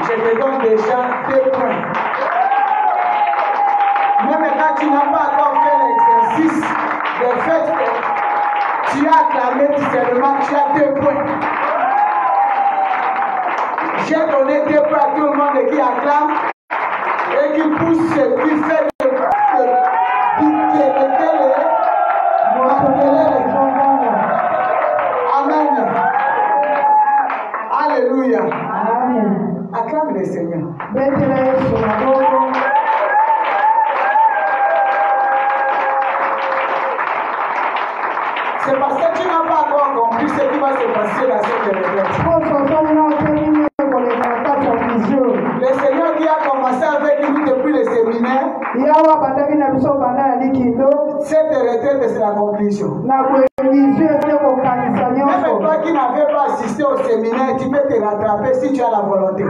je te donne déjà 2 points. Même quand tu n'as pas encore fait l'exercice, le fait que tu as acclamé seulement, tu as 2 points. J'ai donné 2 points à tout le monde qui acclame et qui pousse, qui fait le Amen. Alléluia. Amen. Acclame le Seigneur. C'est parce que tu n'as pas encore compris ce qui va se passer dans cette retraite. Le Seigneur qui a commencé avec nous depuis le séminaire, cette retraite c'est la conclusion. Même toi qui n'avais pas assisté au séminaire, tu peux te rattraper si tu as la volonté.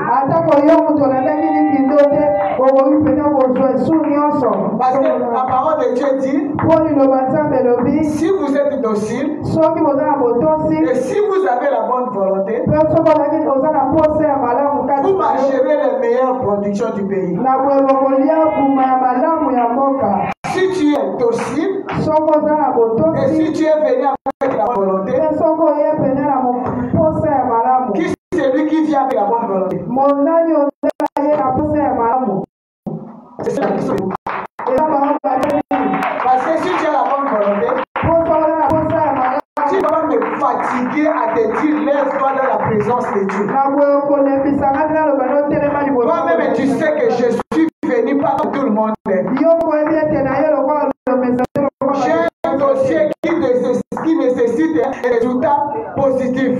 Parce que la parole de Dieu dit, si vous êtes docile, et si vous avez la bonne volonté, vous marcherez les meilleures productions du pays. Si tu es docile, et si tu es venu avec la bonne volonté, qui c'est lui qui vient avec la bonne volonté? C'est ça la question. Parce que si tu as la bonne volonté, tu vas me fatiguer à te dire lève-toi dans la présence de Dieu. Toi-même tu sais que je suis venu par tout le monde. J'ai un dossier qui nécessite un résultat positif.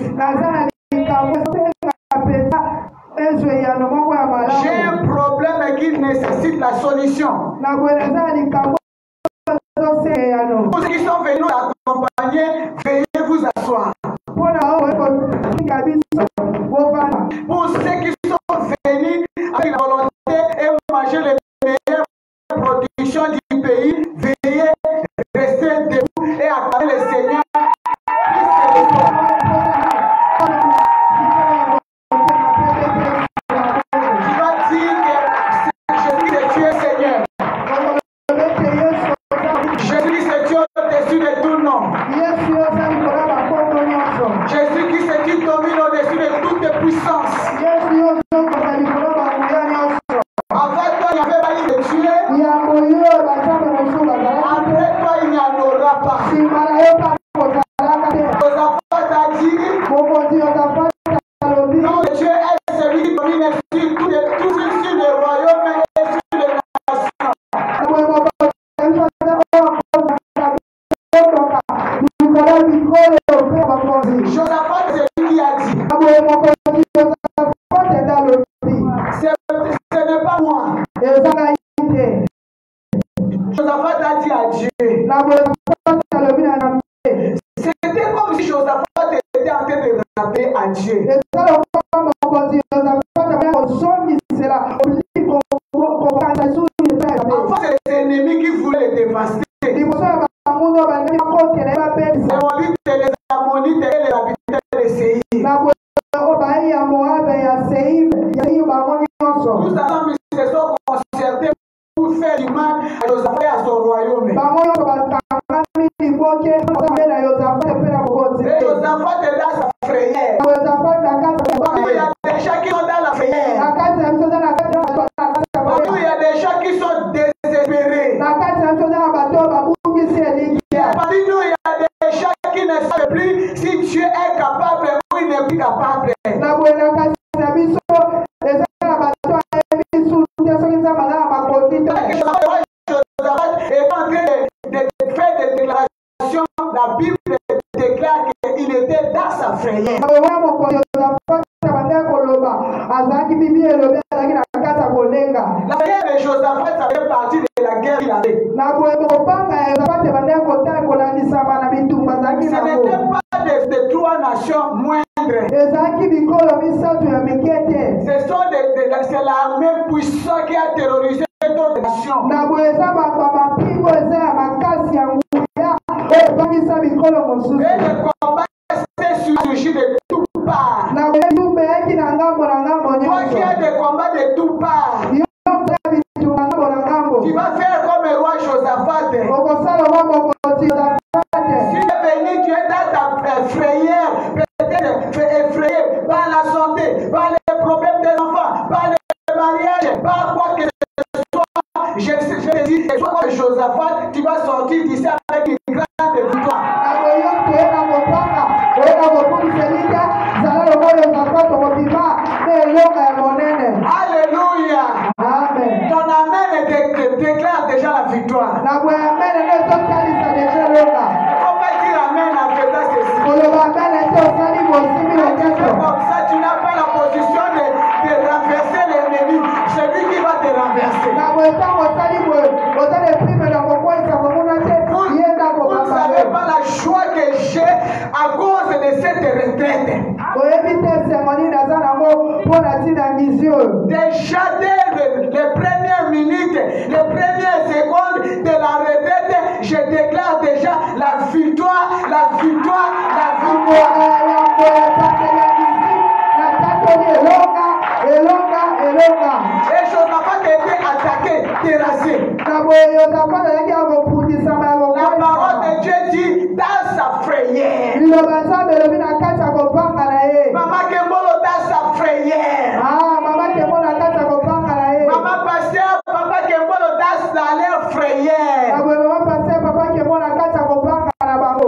J'ai un problème qui nécessite la solution. Pour ceux qui sont venus nous accompagner, veuillez vous asseoir. Pour ceux qui sont venus avec la volonté et manger les meilleures productions du pays, veuillez rester debout et acclamer le Seigneur. C'était comme si Josaphat était en train de rappeler à Dieu. Enfin, c'est les ennemis qui voulaient les dévaster. Les Moabites, les Ammonites et les habitants de Séir. Tous ensemble, ils se sont concertés pour faire du mal à Josaphat et à son royaume. Et Josaphat est dans sa frayeur. Il y a des gens qui sont dans la frayeur. Il y a des gens qui sont désespérés. Parmi nous, il y a des gens qui ne savent plus si Dieu est capable ou il n'est plus capable. Josaphat est en train de faire des déclarations. La Bible déclare qu'il était dans sa frayeur. La frayeur de Josaphat, ça fait partie de la guerre qu'il avait. Ce n'était pas de 3 nations moindres. C'est l'armée puissante qui a terrorisé d'autres nations. Et le combat s'est surgi de toutes parts. Toi qui as des combats de tout part, tu vas faire comme le roi Josaphat. Si tu es venu, tu es dans ta frayeur, peut-être effrayé par la santé, par les problèmes des enfants, par le mariage, par quoi que ce soit. Je te dis, et toi comme Josaphat, tu vas sortir d'ici avec une grande victoire. Alléluia. Amen. Ton amen déclare déjà la victoire. On va dire amen en faisant ceci. Comme ça, tu n'as pas la position de renverser l'ennemi. C'est lui qui va te renverser. Vous ne savez pas la joie que j'ai à cause de cette retraite. Déjà dès les premières minutes, les premières secondes de la retraite, je déclare déjà la victoire, la victoire, la victoire. Et Josaphat a été attaqué, terrassé. La parole de Dieu dit dans sa frayeur. Maman Kembolo dans sa frayère. Maman pasteur, papa Kembolo dans leur frayère.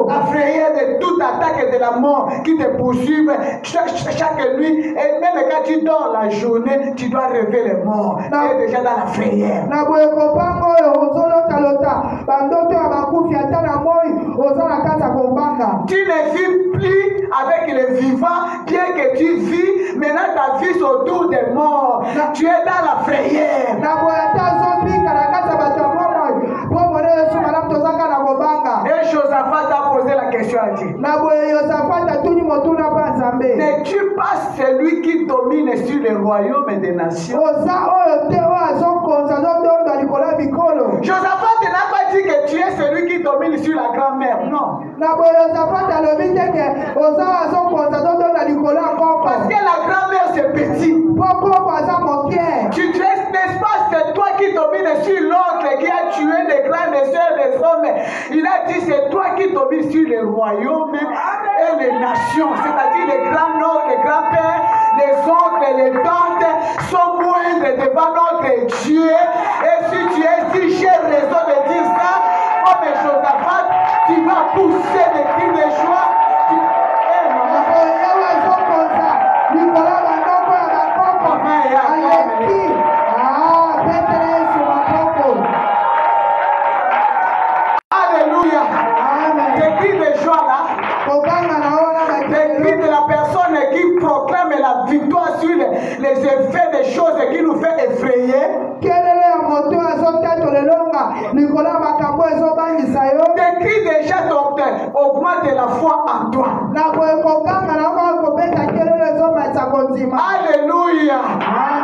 La frayère de toute attaque de la mort qui te poursuit chaque nuit. Et même quand tu dors la journée, tu dois rêver les morts. Tu es déjà dans la frayère. Tu ne vis plus avec les vivants, bien que tu vis, maintenant ta vie est autour des morts. Tu es dans la frayère. Et Josaphat a posé la question à Dieu. N'es-tu pas celui qui domine sur le royaume des nations? Josaphat n'a pas dit que tu es celui qui domine sur la grand-mère. Non. Parce que la grand-mère c'est petit. Tu n'est-ce pas c'est toi qui domines sur l'autre qui a tué les grands et sœurs des hommes. Il a dit c'est toi qui domines sur les royaumes et les nations. C'est-à-dire les grands-oncles, les grands-pères, les oncles et les tantes sont moindres devant notre Dieu. Et si tu es si j'ai raison de dire ça, comme Josaphat, tu vas pousser des cris de joie. Alléluia. Des cris de joie là. Des cris de la personne qui proclame la victoire sur les effets des choses qui nous fait effrayer. Des cris déjà augmente la foi en toi. Alléluia.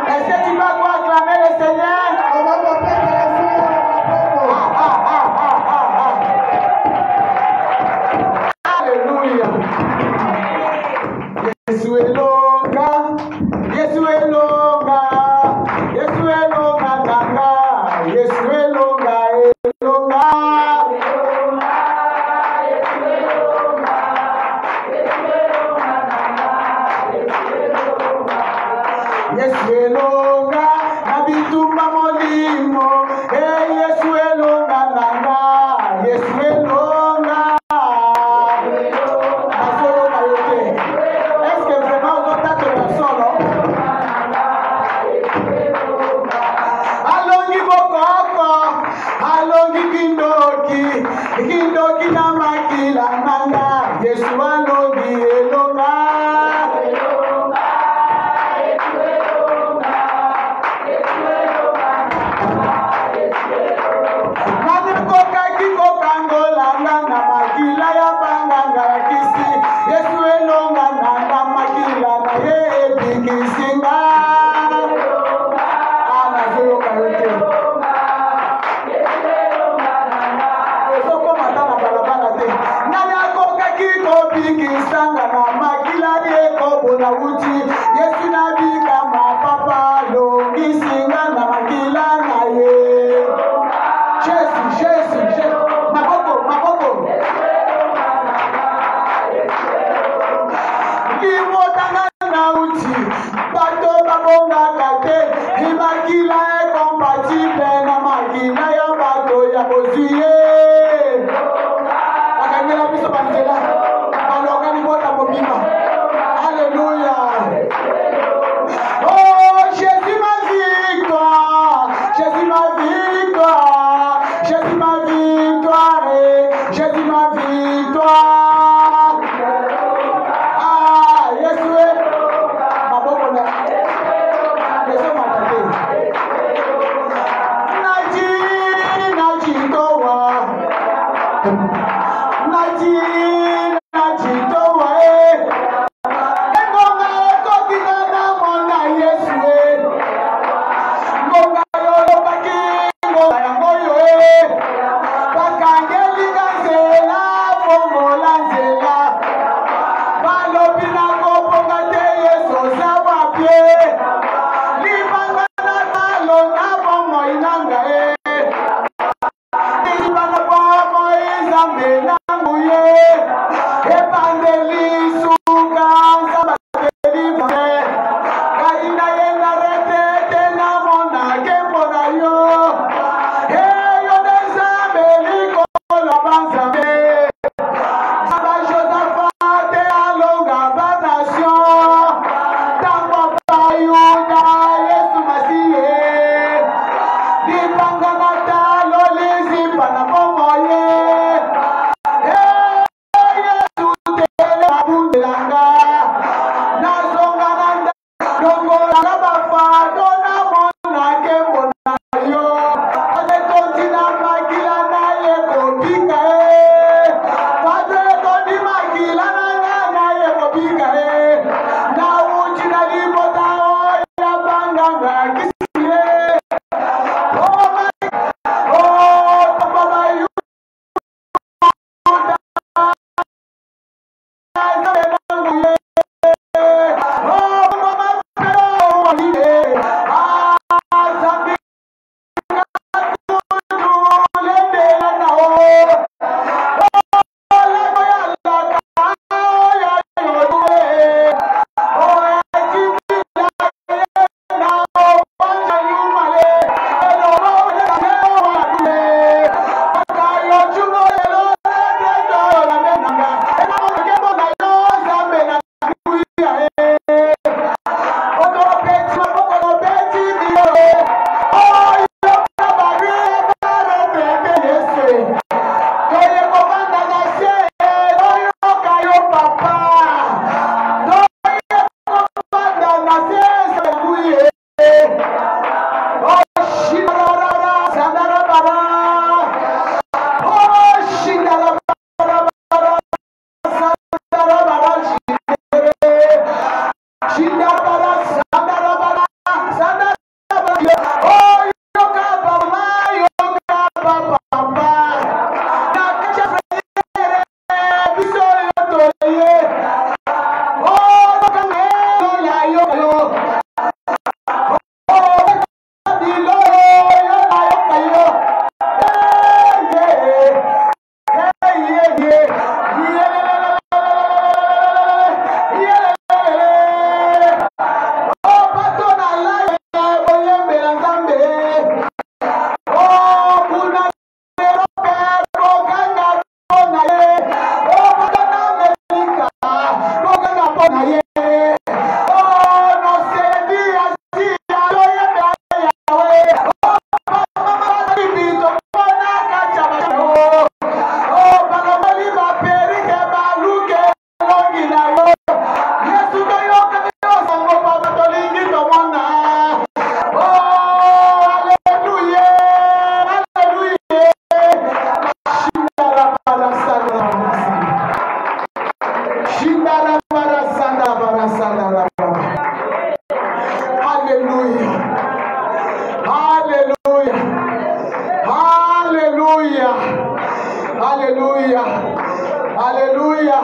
Est-ce que tu vas quoi acclamer le Seigneur? Alléluia. Yesu elonga, Yesu elonga, Yesu elonga nanga, Yesu elonga elonga. Yesu elonga, nabitumba molimo, Yesu elonga nanga, Yesu elonga. Est-ce que vraiment on entend la solo? Alongi bokoko, alongi kindoki, kindoki na makila nanga, Yesu alongi elonga. Alléluia. Alléluia.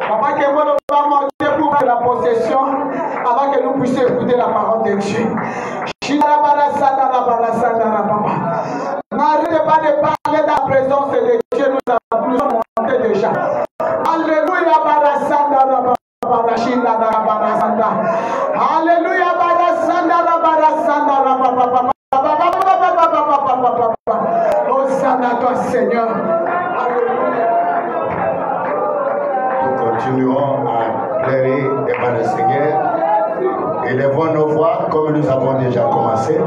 Papa, que vous va monter pour la possession avant que nous puissions écouter la parole de Dieu. N'arrêtez pas de parler de la présence de Dieu, nous sommes montés déjà. Alléluia, Alléluia, Levons nos voix comme nous avons déjà commencé.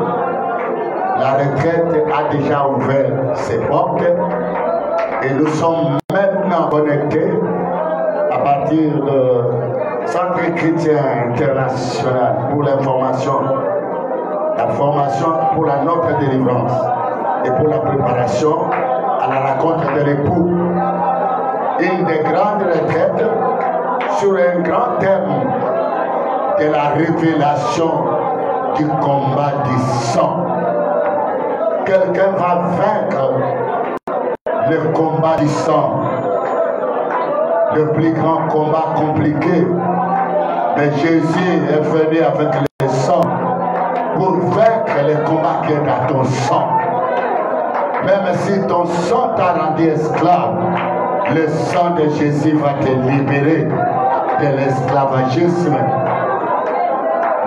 La retraite a déjà ouvert ses portes et nous sommes maintenant connectés à partir de Centre chrétien international pour l'information, la formation pour la notre délivrance et pour la préparation à la rencontre de l'époux. Une des grandes retraites sur un grand thème de la révélation du combat du sang. Quelqu'un va vaincre le combat du sang, le plus grand combat compliqué. Mais Jésus est venu avec le sang pour vaincre le combat qui est dans ton sang. Même si ton sang t'a rendu esclave, le sang de Jésus va te libérer de l'esclavagisme.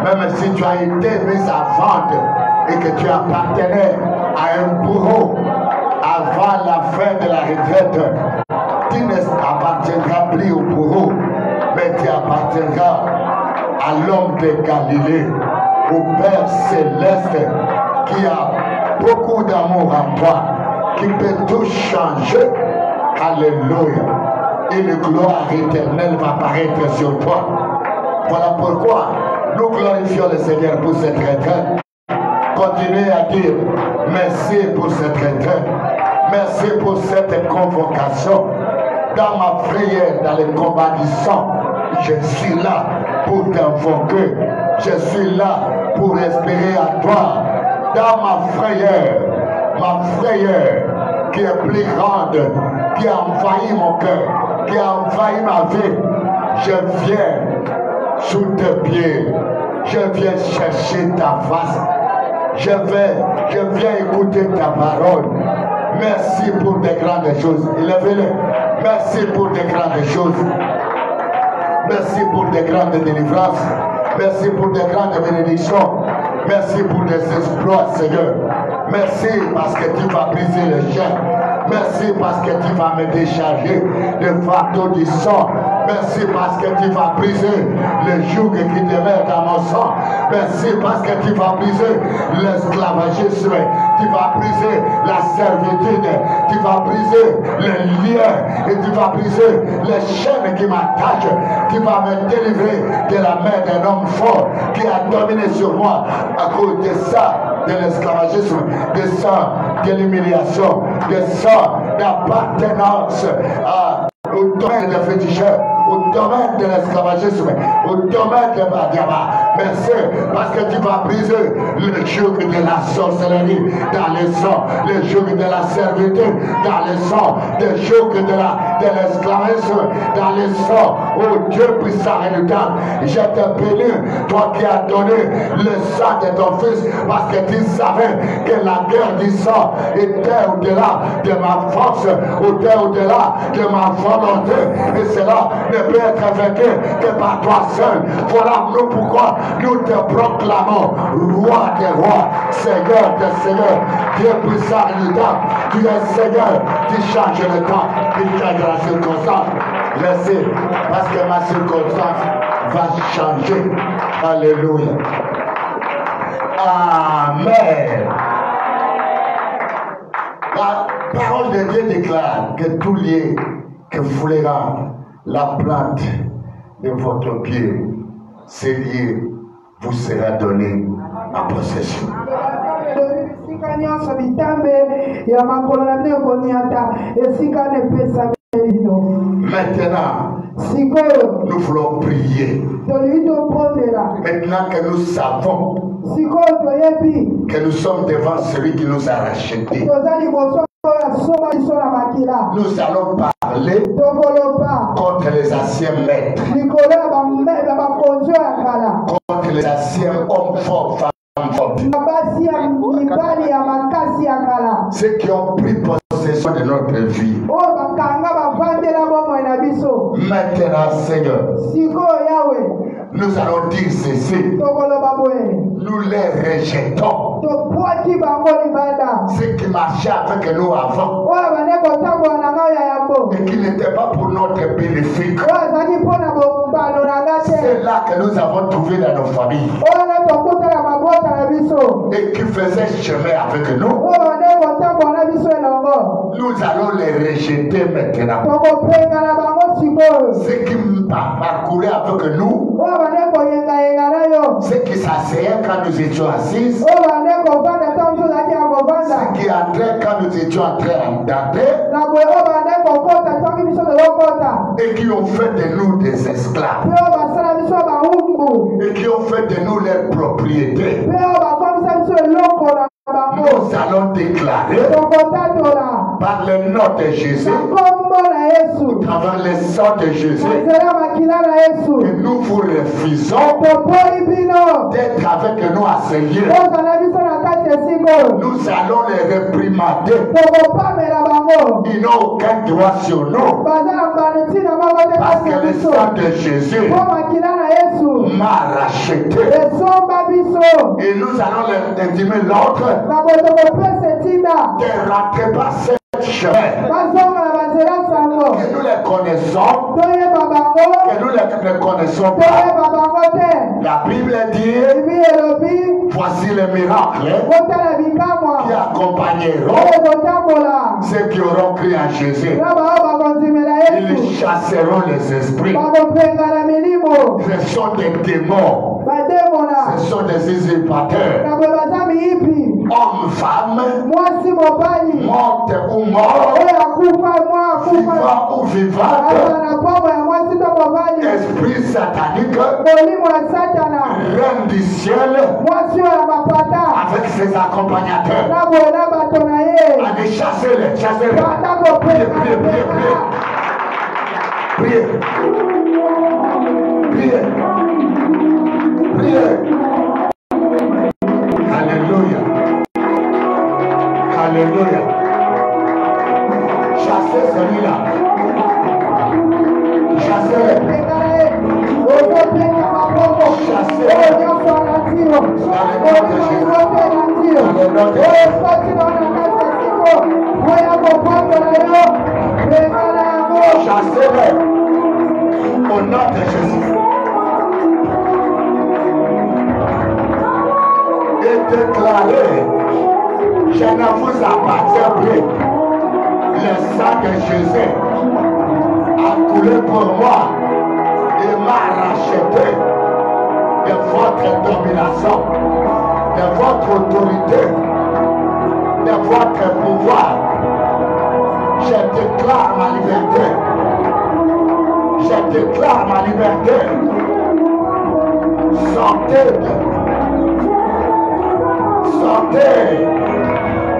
Même si tu as été mis à vendre et que tu appartenais à un bourreau avant la fin de la retraite, tu n'appartiendras plus au bourreau, mais tu appartiendras à l'homme de Galilée, au Père céleste qui a beaucoup d'amour en toi, qui peut tout changer. Alléluia. Une gloire éternelle va apparaître sur toi. Voilà pourquoi nous glorifions le Seigneur pour cette retraite. Continuez à dire merci pour cette retraite. Merci pour cette convocation. Dans ma prière, dans le combat du sang, je suis là pour t'invoquer. Je suis là pour respirer à toi. Dans ma frayeur qui est plus grande, qui a envahi mon cœur, qui a envahi ma vie, je viens sous tes pieds. Je viens chercher ta face. Je viens écouter ta parole. Merci pour des grandes choses. Élevez-le. Merci pour des grandes choses. Merci pour des grandes délivrances. Merci pour des grandes bénédictions. Merci pour des exploits, Seigneur. Merci parce que tu vas briser les chaînes. Merci parce que tu vas me décharger de fardeau du sang. Merci parce que tu vas briser le joug qui demeure dans mon sang. Merci parce que tu vas briser l'esclavagisme. Tu vas briser la servitude. Tu vas briser les liens. Et tu vas briser les chaînes qui m'attachent. Tu vas me délivrer de la main d'un homme fort qui a dominé sur moi à cause de ça, de l'esclavagisme, de ça, de l'humiliation, de ça, d'appartenance au domaine des féticheurs, au domaine de l'esclavagisme, au domaine de Badiaba. Merci parce que tu vas briser le joug de la sorcellerie dans le sang, le joug de la servitude dans le sang, le joug de l'esclavagisme dans le sang. Oh Dieu puissant et redoutant, je te bénis, toi qui as donné le sang de ton fils, parce que tu savais que la guerre du sang était au-delà de ma force, était au-delà de ma volonté, et cela ne peut être vaincu que par toi seul. Voilà nous pourquoi nous te proclamons roi des rois, Seigneur des seigneurs, Dieu puissant et redoutant. Tu es Seigneur, tu changes le temps, tu changes la circonstance. Merci, parce que ma circonstance va changer. Alléluia. Amen. La parole de Dieu déclare que tout lieu que foulera la plante de votre pied, ce lieu vous sera donné en possession. Maintenant, nous voulons prier. Maintenant que nous savons que nous sommes devant celui qui nous a rachetés, nous allons parler contre les anciens maîtres, contre les anciens hommes forts, femmes fortes, ceux qui ont pris possession de notre vie. Maintenant, Seigneur, Nous allons dire ceci. Nous les rejetons. Ceux qui marchaient avec nous avant et qui n'étaient pas pour notre bénéfice. C'est là que nous avons trouvé dans nos familles et qui faisaient chemin avec nous. Nous allons les rejeter maintenant. Ceux qui parcouraient avec nous, ceux qui s'asseyaient quand nous étions assis, ceux qui entraient quand nous étions en train d'entrer, et qui ont fait de nous des esclaves, et qui ont fait de nous leurs propriétés. Nous allons déclarer par le nom de Jésus, au travers le sang de Jésus, que nous vous refusons d'être avec nous à ce lieu. Nous allons les réprimander. Ils n'ont aucun droit sur nous. Parce que le sang de Jésus m'a racheté. Et nous allons leur intimer l'autre de rentrer par cette chemin. Que nous les connaissons, que nous les connaissons pas. La Bible dit, voici les miracles qui accompagneront ceux qui auront cru en Jésus. Ils chasseront les esprits. Ce sont des démons. Ce sont des usurpateurs. Hommes, femmes, mortes ou morts, vivants ou vivantes, esprit satanique, reine du ciel, avec ses accompagnateurs. Allez, chassez-les, chassez-les. Priez, priez, priez, priez. Priez. Priez. Priez. Alléluia. Alléluia. Chassez celui-là. Chassez-le. Chassez-le. Chassez-le. Au nom de Jésus. Et déclarez, je ne vous appartiens plus. Le sang de Jésus a coulé pour moi et m'a racheté de votre domination, de votre autorité, de votre pouvoir. Je déclare ma liberté. Je déclare ma liberté. Sortez. Sortez,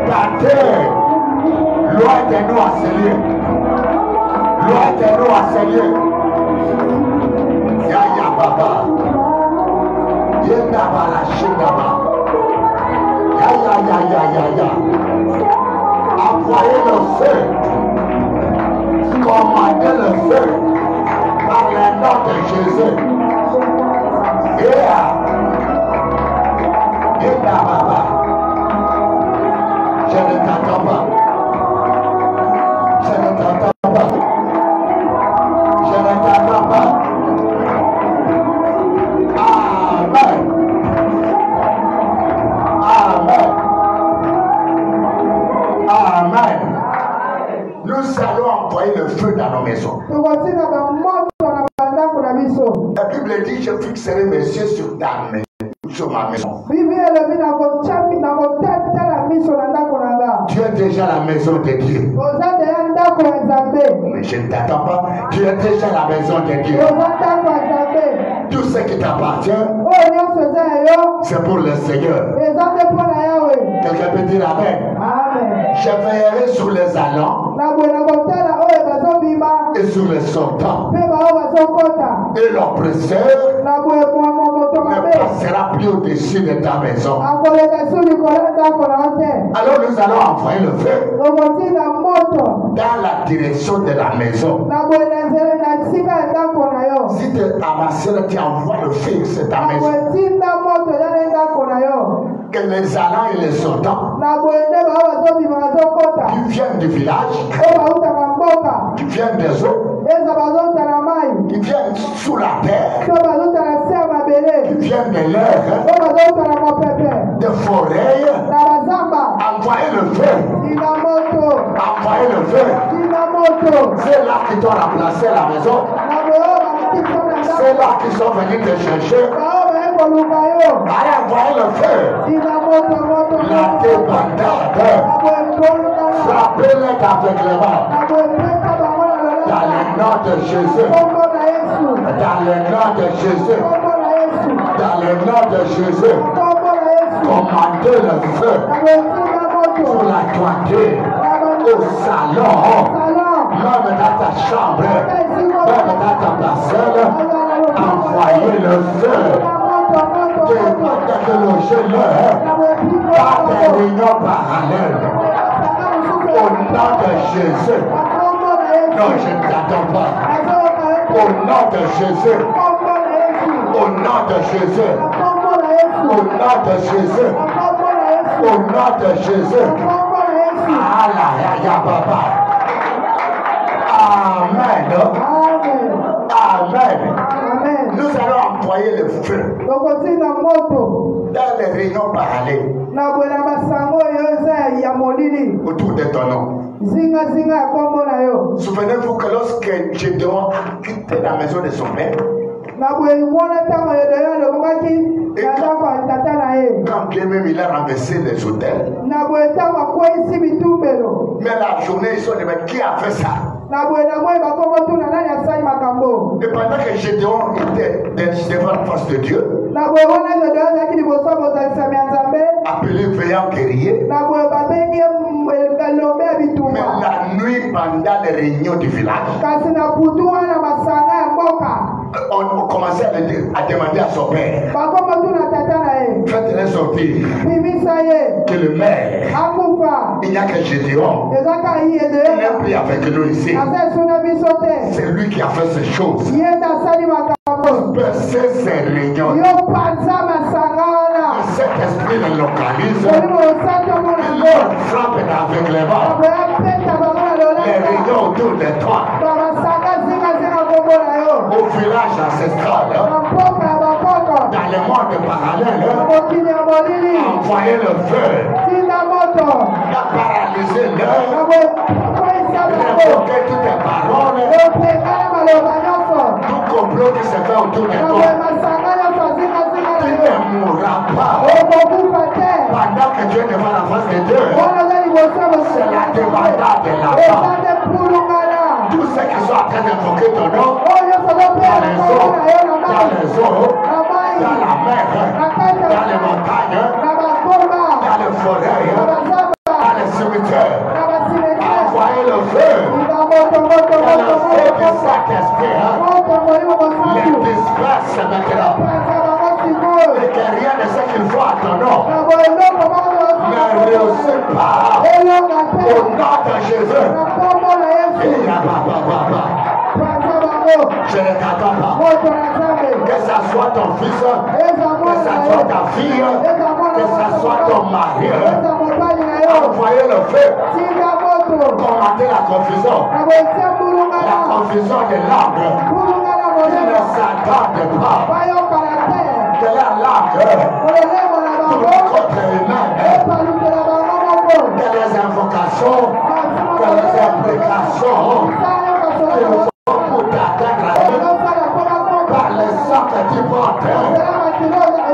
partez, loin de nous à ce lieu, loin de nous à ce lieu. Yaya Baba, Yenda Balashindaba, Yaya Yaya Yaya, envoyez le feu, commandez le feu par le nom de Jésus. Yeah. Yenda Baba. Je ne t'entends pas. Je ne t'entends pas. Je ne t'entends pas. Amen. Amen. Amen. Nous allons envoyer le feu dans nos maisons. La Bible dit, je fixerai mes yeux sur ta maison. Sur ma maison. Tu es déjà la maison de Dieu. Mais je ne t'attends pas. Tu es déjà la maison de Dieu. Tout ce qui t'appartient, c'est pour le Seigneur. Quelqu'un peut dire Amen. Amen. Je veillerai sur les allants et sur les sortants. Et l'oppresseur ne passera plus au-dessus de ta maison. Alors nous allons envoyer le feu dans la direction de la maison. Si tu amasses, tu envoies le feu sur ta maison. Que les allants et les sortants qui viennent du village, qui viennent des eaux, qui viennent sous la terre, qui viennent de l'air, des forêts, envoyez le feu. Envoyez le feu. C'est là qui t'ont remplacé la maison. C'est là qui sont venus te chercher. Allez, envoyez le feu. La débandade. Frappez-les avec les mains. Dans le nom de Jésus. Dans le nom de Jésus. Dans le nom de Jésus. Commandez le feu. Sur la toiture. Au salon. Même dans ta chambre. Même dans ta parcelle. Envoyez le feu. Déclochez-le par des réunions parallèles. Au nom de Jésus. Non, je ne t'attends pas. Au nom de Jésus. Au nom de Jésus. Au nom de Jésus. Au nom de Jésus. Papa. Amen. Amen. Nous allons employer le feu dans les réunions parallèles autour de ton nom. Souvenez-vous que lorsque Gédéon a quitté la maison de son père, quand bien même il a renversé les autels, mais la journée ils sont dit, mais qui a fait ça? Et pendant que Gédéon était devant la face de Dieu, appelé veillant guerrier, mais la nuit pendant les réunions du village, on commençait à demander à son père, faites-les sortir, que le maire, il n'y a que Gédéon, il n'est plus avec nous ici. C'est lui qui a fait ces choses. Percer ces réunions. Cet esprit le localise. Il leur frappe avec les mains. Les réunions autour de toi. Au village ancestral. Dans le monde parallèle. Envoyez le feu. La paralyser l'heure. Révoquer toutes tes paroles. Tout complot qui se fait autour de toi. Tu ne mourras pas. Pendant que Dieu est devant la face de Dieu, c'est la débandade de la femme. Tous ceux qui sont en train d'invoquer ton nom, dans les eaux, dans la mer, dans les montagnes, dans les forêts, dans les cimetières, envoyez le feu. Dans le feu du Saint-Esprit, les disperse maintenant. Et que rien de ce qu'il faut à ton nom ne réussit pas. Au nom de Jésus. Je ne t'attends pas. Que ça soit ton fils, que ça soit ta fille, que ça soit ton mari. Envoyez le feu. Commandez la confusion. La confusion de langue. Qui ne s'attendent pas. De la langue. Tout le côté humain. De les invocations. De les implications. Que nous sommes pour t'atteindre par le sang que tu portes.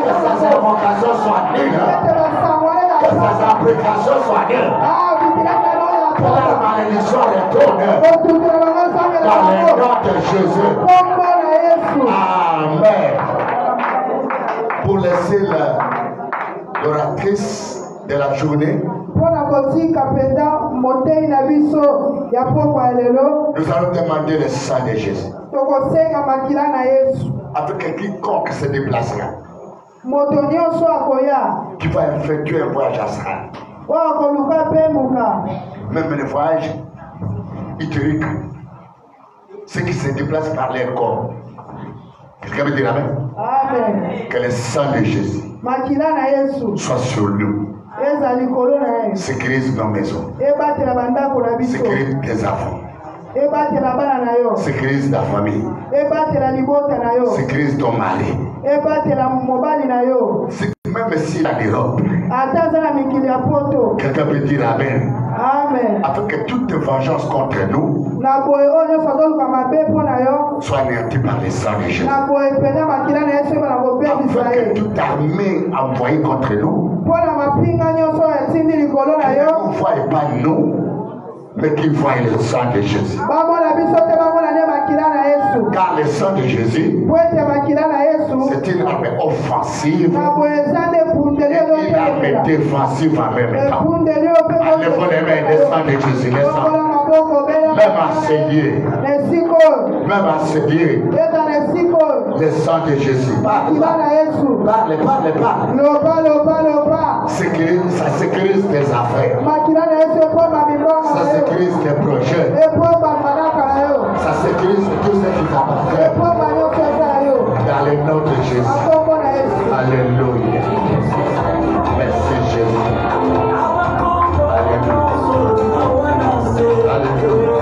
Que ces invocations soient nulles. Que ces implications soient nulles. Que la malédiction retourne dans le nom de Jésus. Amen. Pour laisser l'oratrice de la journée, nous allons demander le sang de Jésus. Avec quiconque se déplace là, qui va effectuer un voyage astral, même le voyage itérique, ceux qui se déplacent par leur corps. Quelqu'un me dit amen? Amen. Que le sang de Jésus soit sur nous. Sécurise nos maisons. Sécurise tes enfants. Sécurise ta famille. Sécurise ton mari. Même s'il a des robes. Quelqu'un peut dire amen. Amen. Afin que toute vengeance contre nous soit anéantie par les sang de Jésus. Afin que toute armée envoyée contre nous ne voie pas nous, mais qu'il voie le sang de Jésus. Car le sang de Jésus, c'est une arme offensive et une arme défensive en même temps. Enlevons les mains des sang de Jésus, les sangs. Même à séduire, le sang de Jésus. Parle. Ça sécurise tes affaires. Ça sécurise tes projets. Ça sécurise tout ce qui t'appartient. Dans le nom de Jésus. Alléluia. Merci Jésus. Alléluia. Alléluia.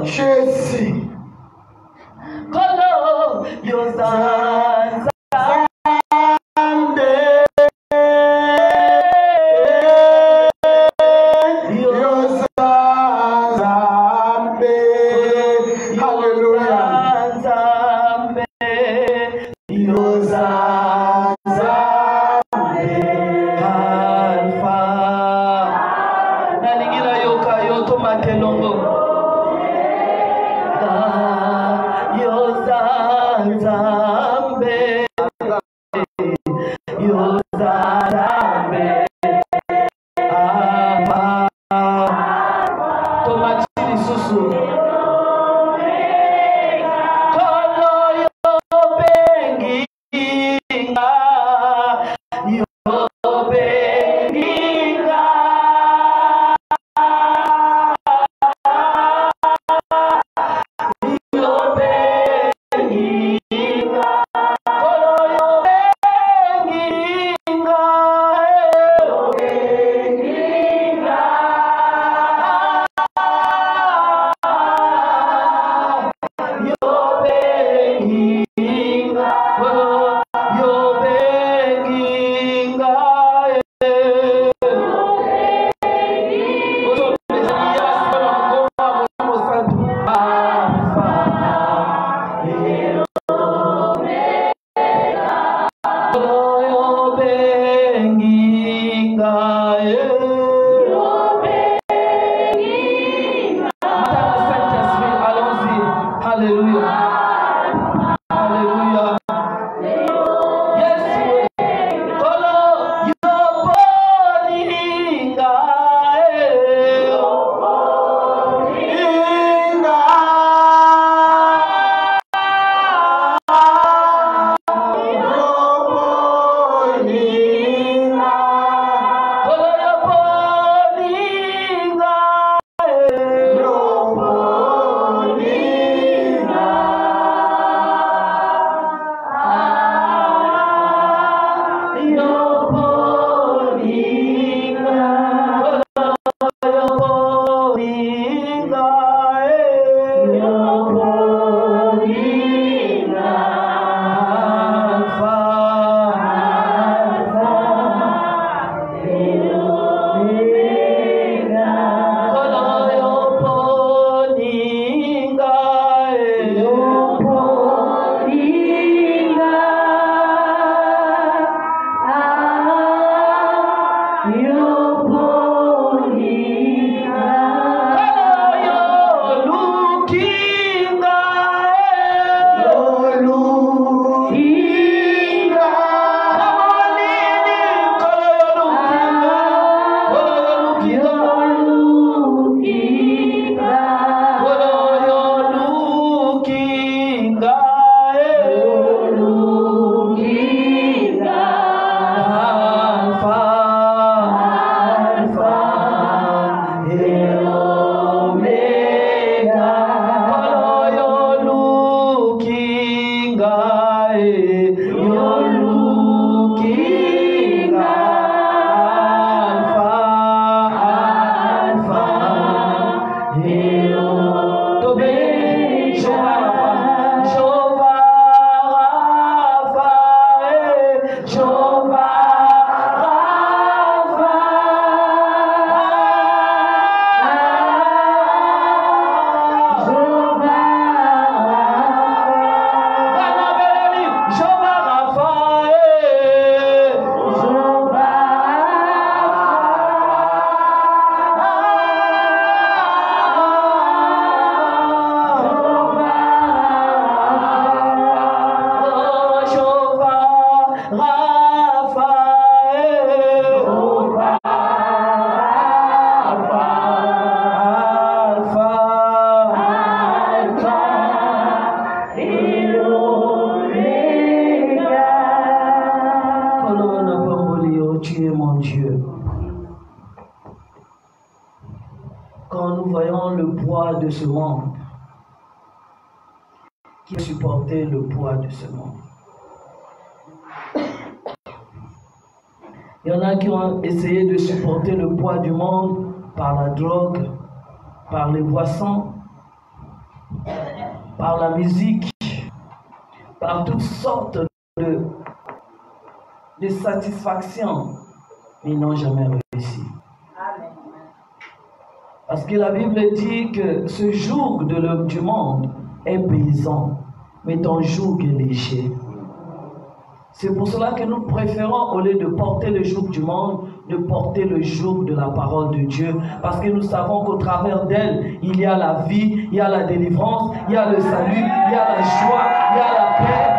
Jésus. Kolo Yozanza. de ce monde, qui a supporté le poids de ce monde. Il y en a qui ont essayé de supporter le poids du monde par la drogue, par les boissons, par la musique, par toutes sortes de satisfactions, mais ils n'ont jamais réussi. Parce que la Bible dit que ce joug du monde est pesant, mais ton joug est léger. C'est pour cela que nous préférons, au lieu de porter le joug du monde, de porter le joug de la parole de Dieu. Parce que nous savons qu'au travers d'elle, il y a la vie, il y a la délivrance, il y a le salut, il y a la joie, il y a la paix,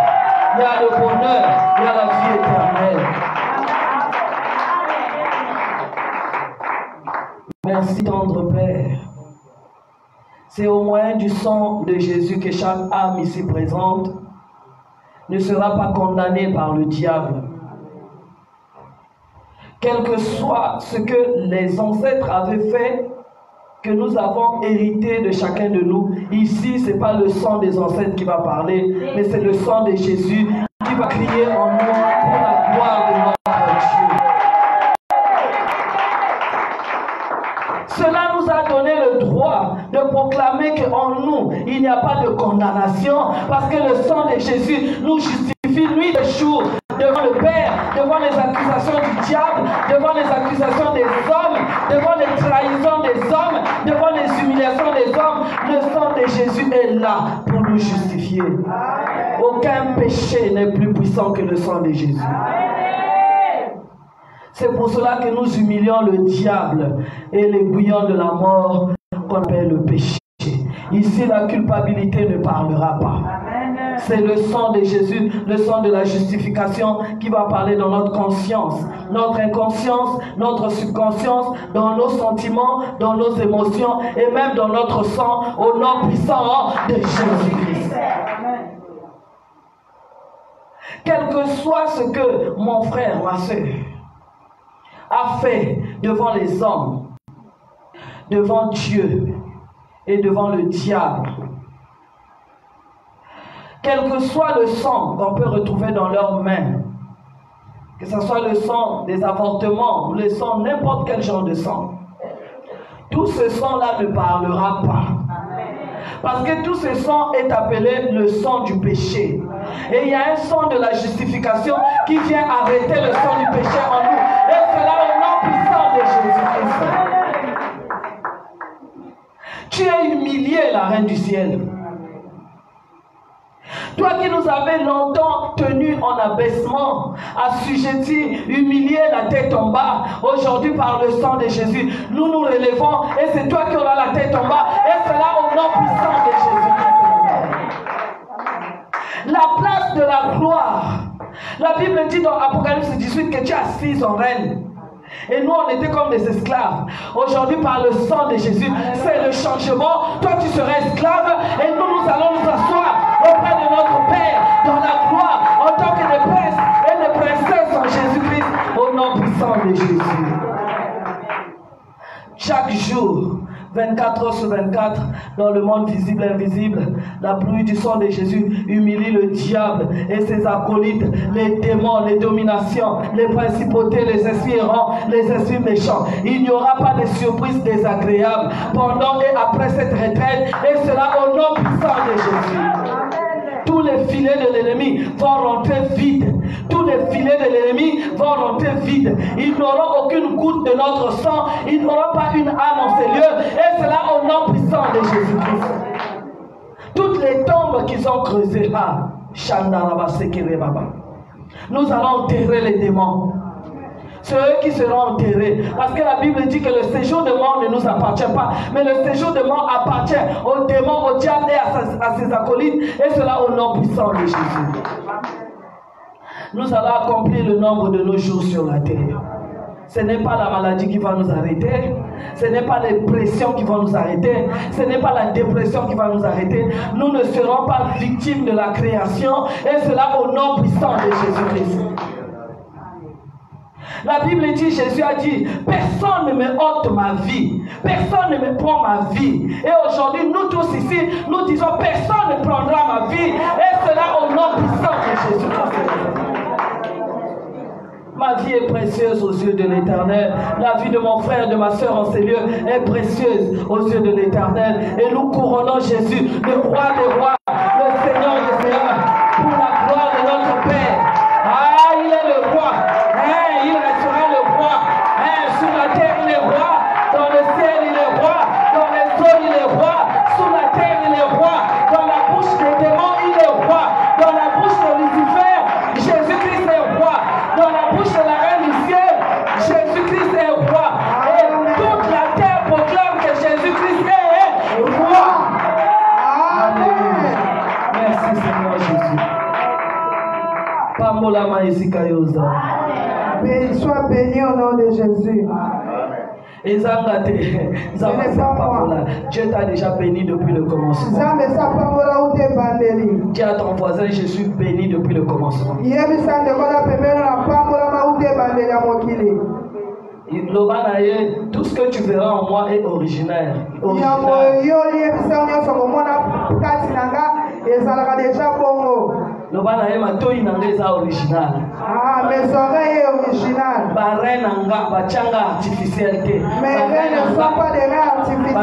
il y a le bonheur, il y a la vie éternelle. Merci, tendre Père. C'est au moyen du sang de Jésus que chaque âme ici présente ne sera pas condamnée par le diable. Quel que soit ce que les ancêtres avaient fait, que nous avons hérité de chacun de nous, ici, ce n'est pas le sang des ancêtres qui va parler, mais c'est le sang de Jésus qui va crier en nous pour la gloire de notre Dieu. Cela nous a donné le droit de proclamer qu'en nous, il n'y a pas de condamnation, parce que le sang de Jésus nous justifie nuit et jour devant le Père, devant les accusations du diable, devant les accusations des hommes, devant les trahisons des hommes, devant les humiliations des hommes. Le sang de Jésus est là pour nous justifier. Aucun péché n'est plus puissant que le sang de Jésus. C'est pour cela que nous humilions le diable et les bouillons de la mort qu'on appelle le péché. Ici, la culpabilité ne parlera pas. C'est le sang de Jésus, le sang de la justification qui va parler dans notre conscience, notre inconscience, notre subconscience, dans nos sentiments, dans nos émotions et même dans notre sang, au nom puissant de Jésus-Christ. Quel que soit ce que mon frère, ma soeur, a fait devant les hommes, devant Dieu et devant le diable, quel que soit le sang qu'on peut retrouver dans leurs mains, que ce soit le sang des avortements ou le sang, n'importe quel genre de sang, tout ce sang-là ne parlera pas. Parce que tout ce sang est appelé le sang du péché. Et il y a un sang de la justification qui vient arrêter le sang du péché en nous. Et cela au nom puissant de Jésus-Christ. Tu as humilié la Reine du ciel. Toi qui nous avais longtemps tenus en abaissement, assujettis, humiliés, la tête en bas, aujourd'hui par le sang de Jésus, nous nous relevons et c'est toi qui auras la tête en bas et cela au nom puissant de Jésus. La place de la gloire. La Bible dit dans Apocalypse 18 que tu es assise en reine. Et nous on était comme des esclaves. Aujourd'hui par le sang de Jésus, c'est le changement. Toi tu seras esclave et nous allons nous asseoir auprès de notre Père dans la gloire en tant que des princes et des princesses en Jésus-Christ au nom puissant de Jésus. Chaque jour, 24 heures sur 24, dans le monde visible et invisible, la pluie du sang de Jésus humilie le diable et ses acolytes, les démons, les dominations, les principautés, les esprits errants, les esprits méchants. Il n'y aura pas de surprises désagréables pendant et après cette retraite, et cela au nom puissant de Jésus. Tous les filets de l'ennemi vont rentrer vides. Tous les filets de l'ennemi vont rentrer vides. Ils n'auront aucune goutte de notre sang. Ils n'auront pas une âme en ces lieux. Et cela au nom puissant de Jésus-Christ. Toutes les tombes qu'ils ont creusées là, nous allons enterrer les démons. C'est eux qui seront enterrés. Parce que la Bible dit que le séjour de mort ne nous appartient pas. Mais le séjour de mort appartient aux démons, au diable et à ses acolytes. Et cela au nom puissant de Jésus. Nous allons accomplir le nombre de nos jours sur la terre. Ce n'est pas la maladie qui va nous arrêter. Ce n'est pas les pressions qui vont nous arrêter. Ce n'est pas la dépression qui va nous arrêter. Nous ne serons pas victimes de la création. Et cela au nom puissant de Jésus-Christ. La Bible dit, Jésus a dit, personne ne me ôte ma vie, personne ne me prend ma vie. Et aujourd'hui, nous tous ici, nous disons, personne ne prendra ma vie. Et cela au nom puissant de Jésus-Christ. Ma vie est précieuse aux yeux de l'Éternel. La vie de mon frère et de ma soeur en ces lieux est précieuse aux yeux de l'Éternel. Et nous couronnons Jésus, le roi des rois, le Seigneur des seigneurs, pour la gloire de notre Père. Ah, il est le roi. Hein, il restera le roi. Hein, sur la terre, il est roi. Dans le ciel, il est roi. Dans les eaux, il est roi. Sous la terre, il est roi. Dans la bouche des démons, il est roi. Dans la bouche de Lucifer, Jésus-Christ est roi. Dans la bouche de la reine du ciel, Jésus-Christ est roi. Et toute la terre proclame que Jésus-Christ est roi. Amen. Merci Seigneur Jésus. Pamola Maïsikayosa. Sois béni au nom de Jésus. Dieu t'a déjà béni depuis le commencement. Dis à ton voisin, je suis béni depuis le commencement. Tout ce que tu verras en moi est original. Original. Ah, mes oreilles originales. Mes reins ne sont pas des reins artificiels.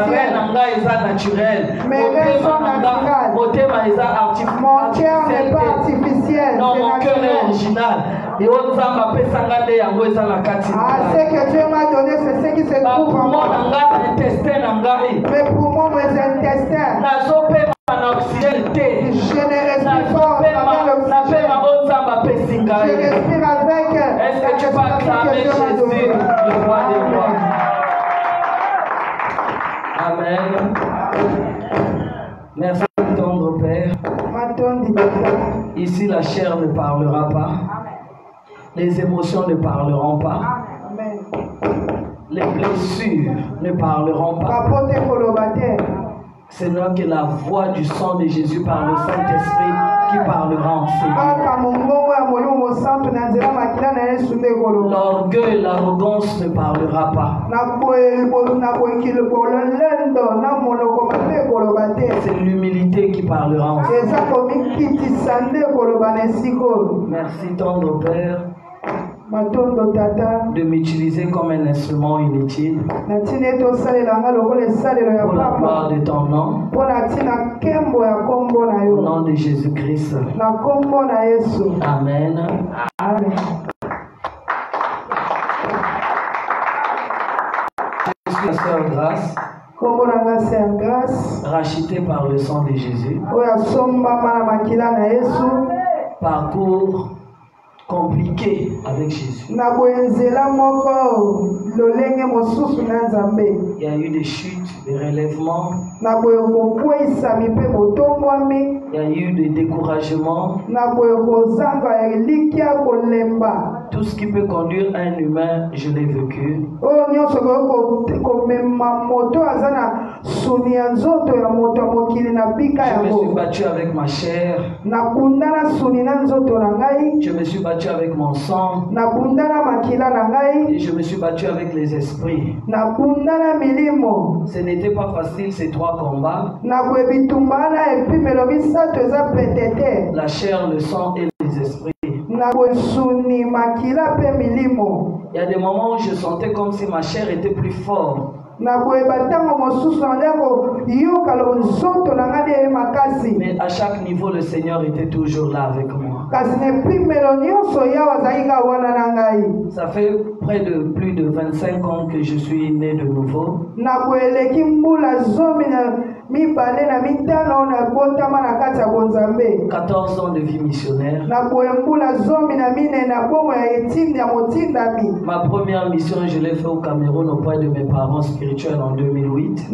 Mes reins sont naturels. Mon cœur n'est pas artificiel. Non, mon cœur est original. Ah, ce que Dieu m'a donné, c'est ce qui se trouve en moi. Mais pour moi, mes intestins, je ne respire pas avec l'oxygène. Je respire avec. Est-ce que tu peux acclamer Jésus, le roi des rois? Amen. Merci, tendre Père. Ici, la chair ne parlera pas. Les émotions ne parleront pas. Les blessures ne parleront pas. C'est donc que la voix du sang de Jésus par le Saint-Esprit qui parlera en ces lieux. L'orgueil, l'arrogance ne parlera pas. C'est l'humilité qui parlera en ces lieux. Merci tendre Père de m'utiliser comme un instrument inutile pour la gloire de ton nom, au nom de Jésus-Christ. Amen. Amen. Je suis la sœur Grâce, rachetée par le sang de Jésus. Parcours compliqué avec Jésus. Il y a eu des chutes, des relèvements. Il y a eu des découragements. Tout ce qui peut conduire un humain, je l'ai vécu. Je me suis battu avec ma chair. Je me suis battu avec mon sang. Et je me suis battu avec les esprits. Ce n'était pas facile ces trois combats. La chair, le sang et les esprits. Il y a des moments où je sentais comme si ma chair était plus forte. Mais à chaque niveau, le Seigneur était toujours là avec moi. Ça fait près de plus de 25 ans que je suis né de nouveau. 14 ans de vie missionnaire. Ma première mission, je l'ai fait au Cameroun auprès de mes parents spirituels en 2008.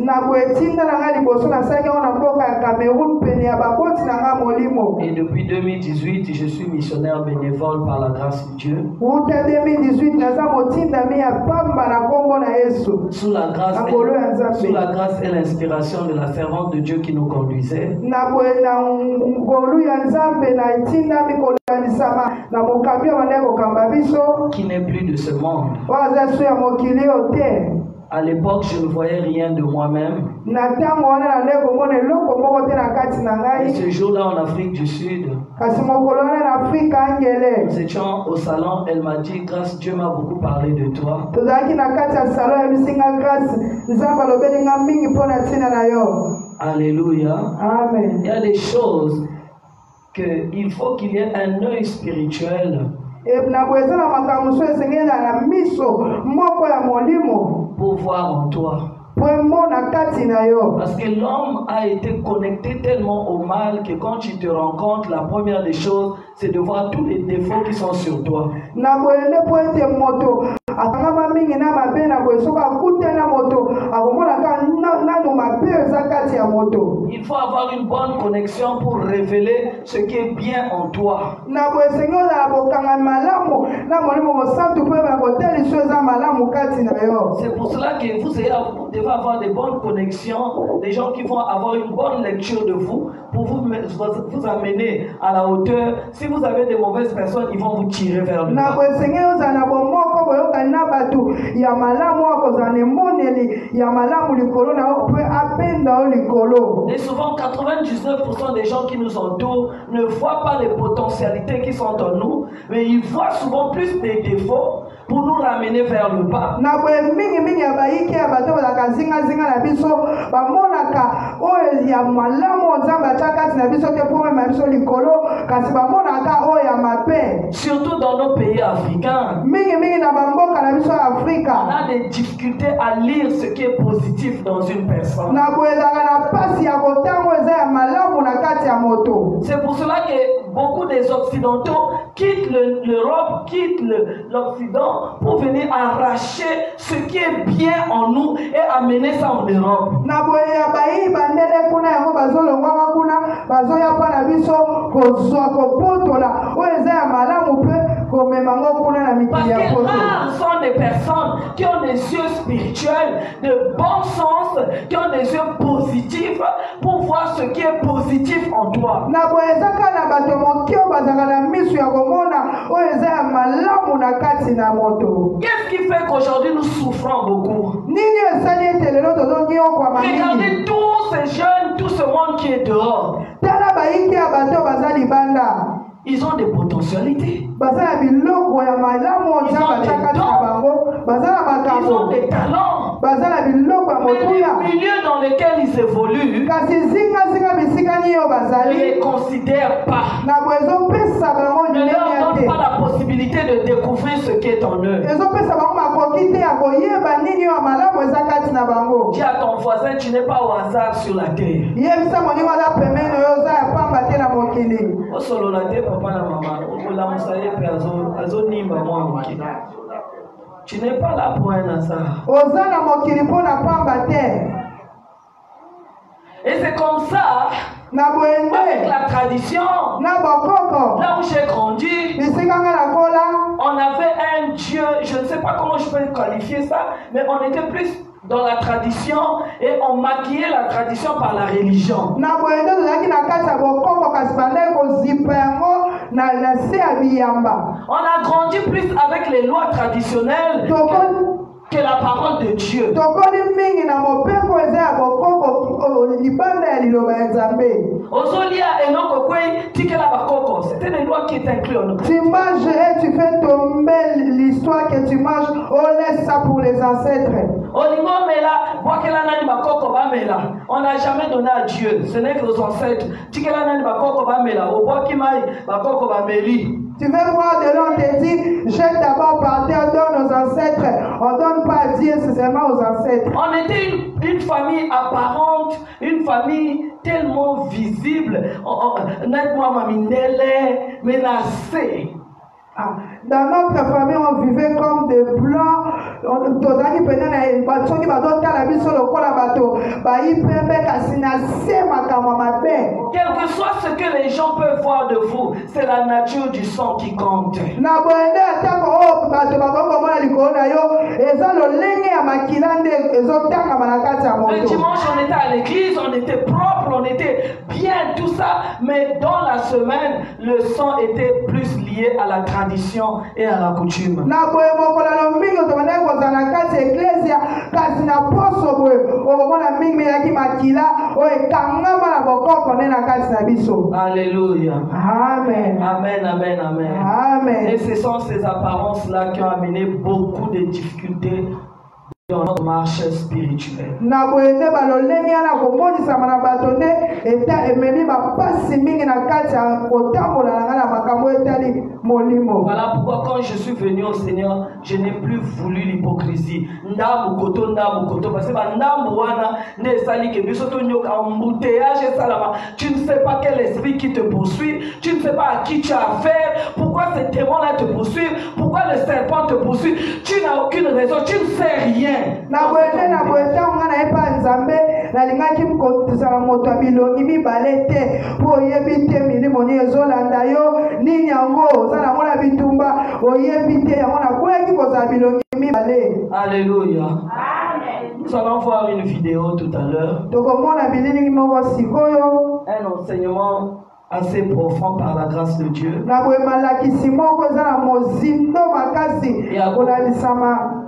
Et depuis 2018, je suis missionnaire bénévole par la grâce de Dieu. Sous la grâce et l'inspiration de la servante de Dieu qui nous conduisait. Qui n'est plus de ce monde. À l'époque, je ne voyais rien de moi-même. Et ce jour-là, en Afrique du Sud, nous étions au salon. Elle m'a dit, grâce, Dieu m'a beaucoup parlé de toi. Alléluia. Amen. Il y a des choses qu'il faut qu'il y ait un œil spirituel pour voir en toi. Parce que l'homme a été connecté tellement au mal que quand tu te rends compte, la première des choses, c'est de voir tous les défauts qui sont sur toi. Il faut avoir une bonne connexion pour révéler ce qui est bien en toi. C'est pour cela que vous devez avoir des bonnes connexions, des gens qui vont avoir une bonne lecture de vous pour vous amener à la hauteur. Si vous avez des mauvaises personnes, ils vont vous tirer vers le bas. Et souvent, 99% des gens qui nous entourent ne voient pas les potentialités qui sont en nous, mais ils voient souvent plus des défauts pour nous ramener vers le bas. Surtout dans nos pays africains, on a des difficultés à lire ce qui est positif dans une personne. C'est pour cela que beaucoup des Occidentaux quittent l'Europe, quittent l'Occident pour venir arracher ce qui est bien en nous et amener ça en Europe. Parce que rares sont des personnes qui ont des yeux spirituels, de bon sens, qui ont des yeux positifs pour voir ce qui est positif en toi. Qu'est-ce qui fait qu'aujourd'hui nous souffrons beaucoup? Regardez tous ces jeunes, tout ce monde qui est dehors. Ils ont des potentialités. Ils ont des talents. Mais le milieu dans lequel ils évoluent, ne les considèrent pas. Ne leur donne pas la possibilité de découvrir ce qui est en eux. Dis à ton voisin, tu n'es pas au hasard sur la terre. Tu n'es pas là pour un hasard. Et c'est comme ça, avec la tradition, là où j'ai grandi, on avait un Dieu, je ne sais pas comment je peux qualifier ça, mais on était plus dans la tradition et on maquillait la tradition par la religion. On a grandi plus avec les lois traditionnelles que la parole de Dieu. C'était les lois qui étaient incluses. Tu manges et tu fais tomber l'histoire que tu manges. On laisse ça pour les ancêtres. On n'a jamais donné à Dieu. Ce n'est que aux ancêtres. Tu veux voir de l'on te dit, jette d'abord par terre, donne aux ancêtres. On ne donne pas à Dieu, c'est seulement aux ancêtres. On était une famille apparente, une famille tellement visible. Menacée. Dans notre famille, on vivait comme des blancs. Quel que soit ce que les gens peuvent voir de vous, c'est la nature du sang qui compte. Le dimanche, on était à l'église, on était propre, on était bien, tout ça, mais dans la semaine, le sang était plus lié à la tradition et à la coutume. Alléluia. Amen. Amen, amen, amen. Amen. Et ce sont ces apparences-là qui ont amené beaucoup de difficultés dans notre marche spirituelle. Voilà pourquoi quand je suis venu au Seigneur, je n'ai plus voulu l'hypocrisie. Parce que tu ne sais pas quel esprit qui te poursuit, tu ne sais pas à qui tu as affaire, pourquoi ces démons-là te poursuivent, pourquoi le serpent te poursuit, tu n'as aucune raison, tu ne sais rien. Alléluia. Nous allons voir une vidéo tout à l'heure. Un enseignement assez profond par la grâce de Dieu.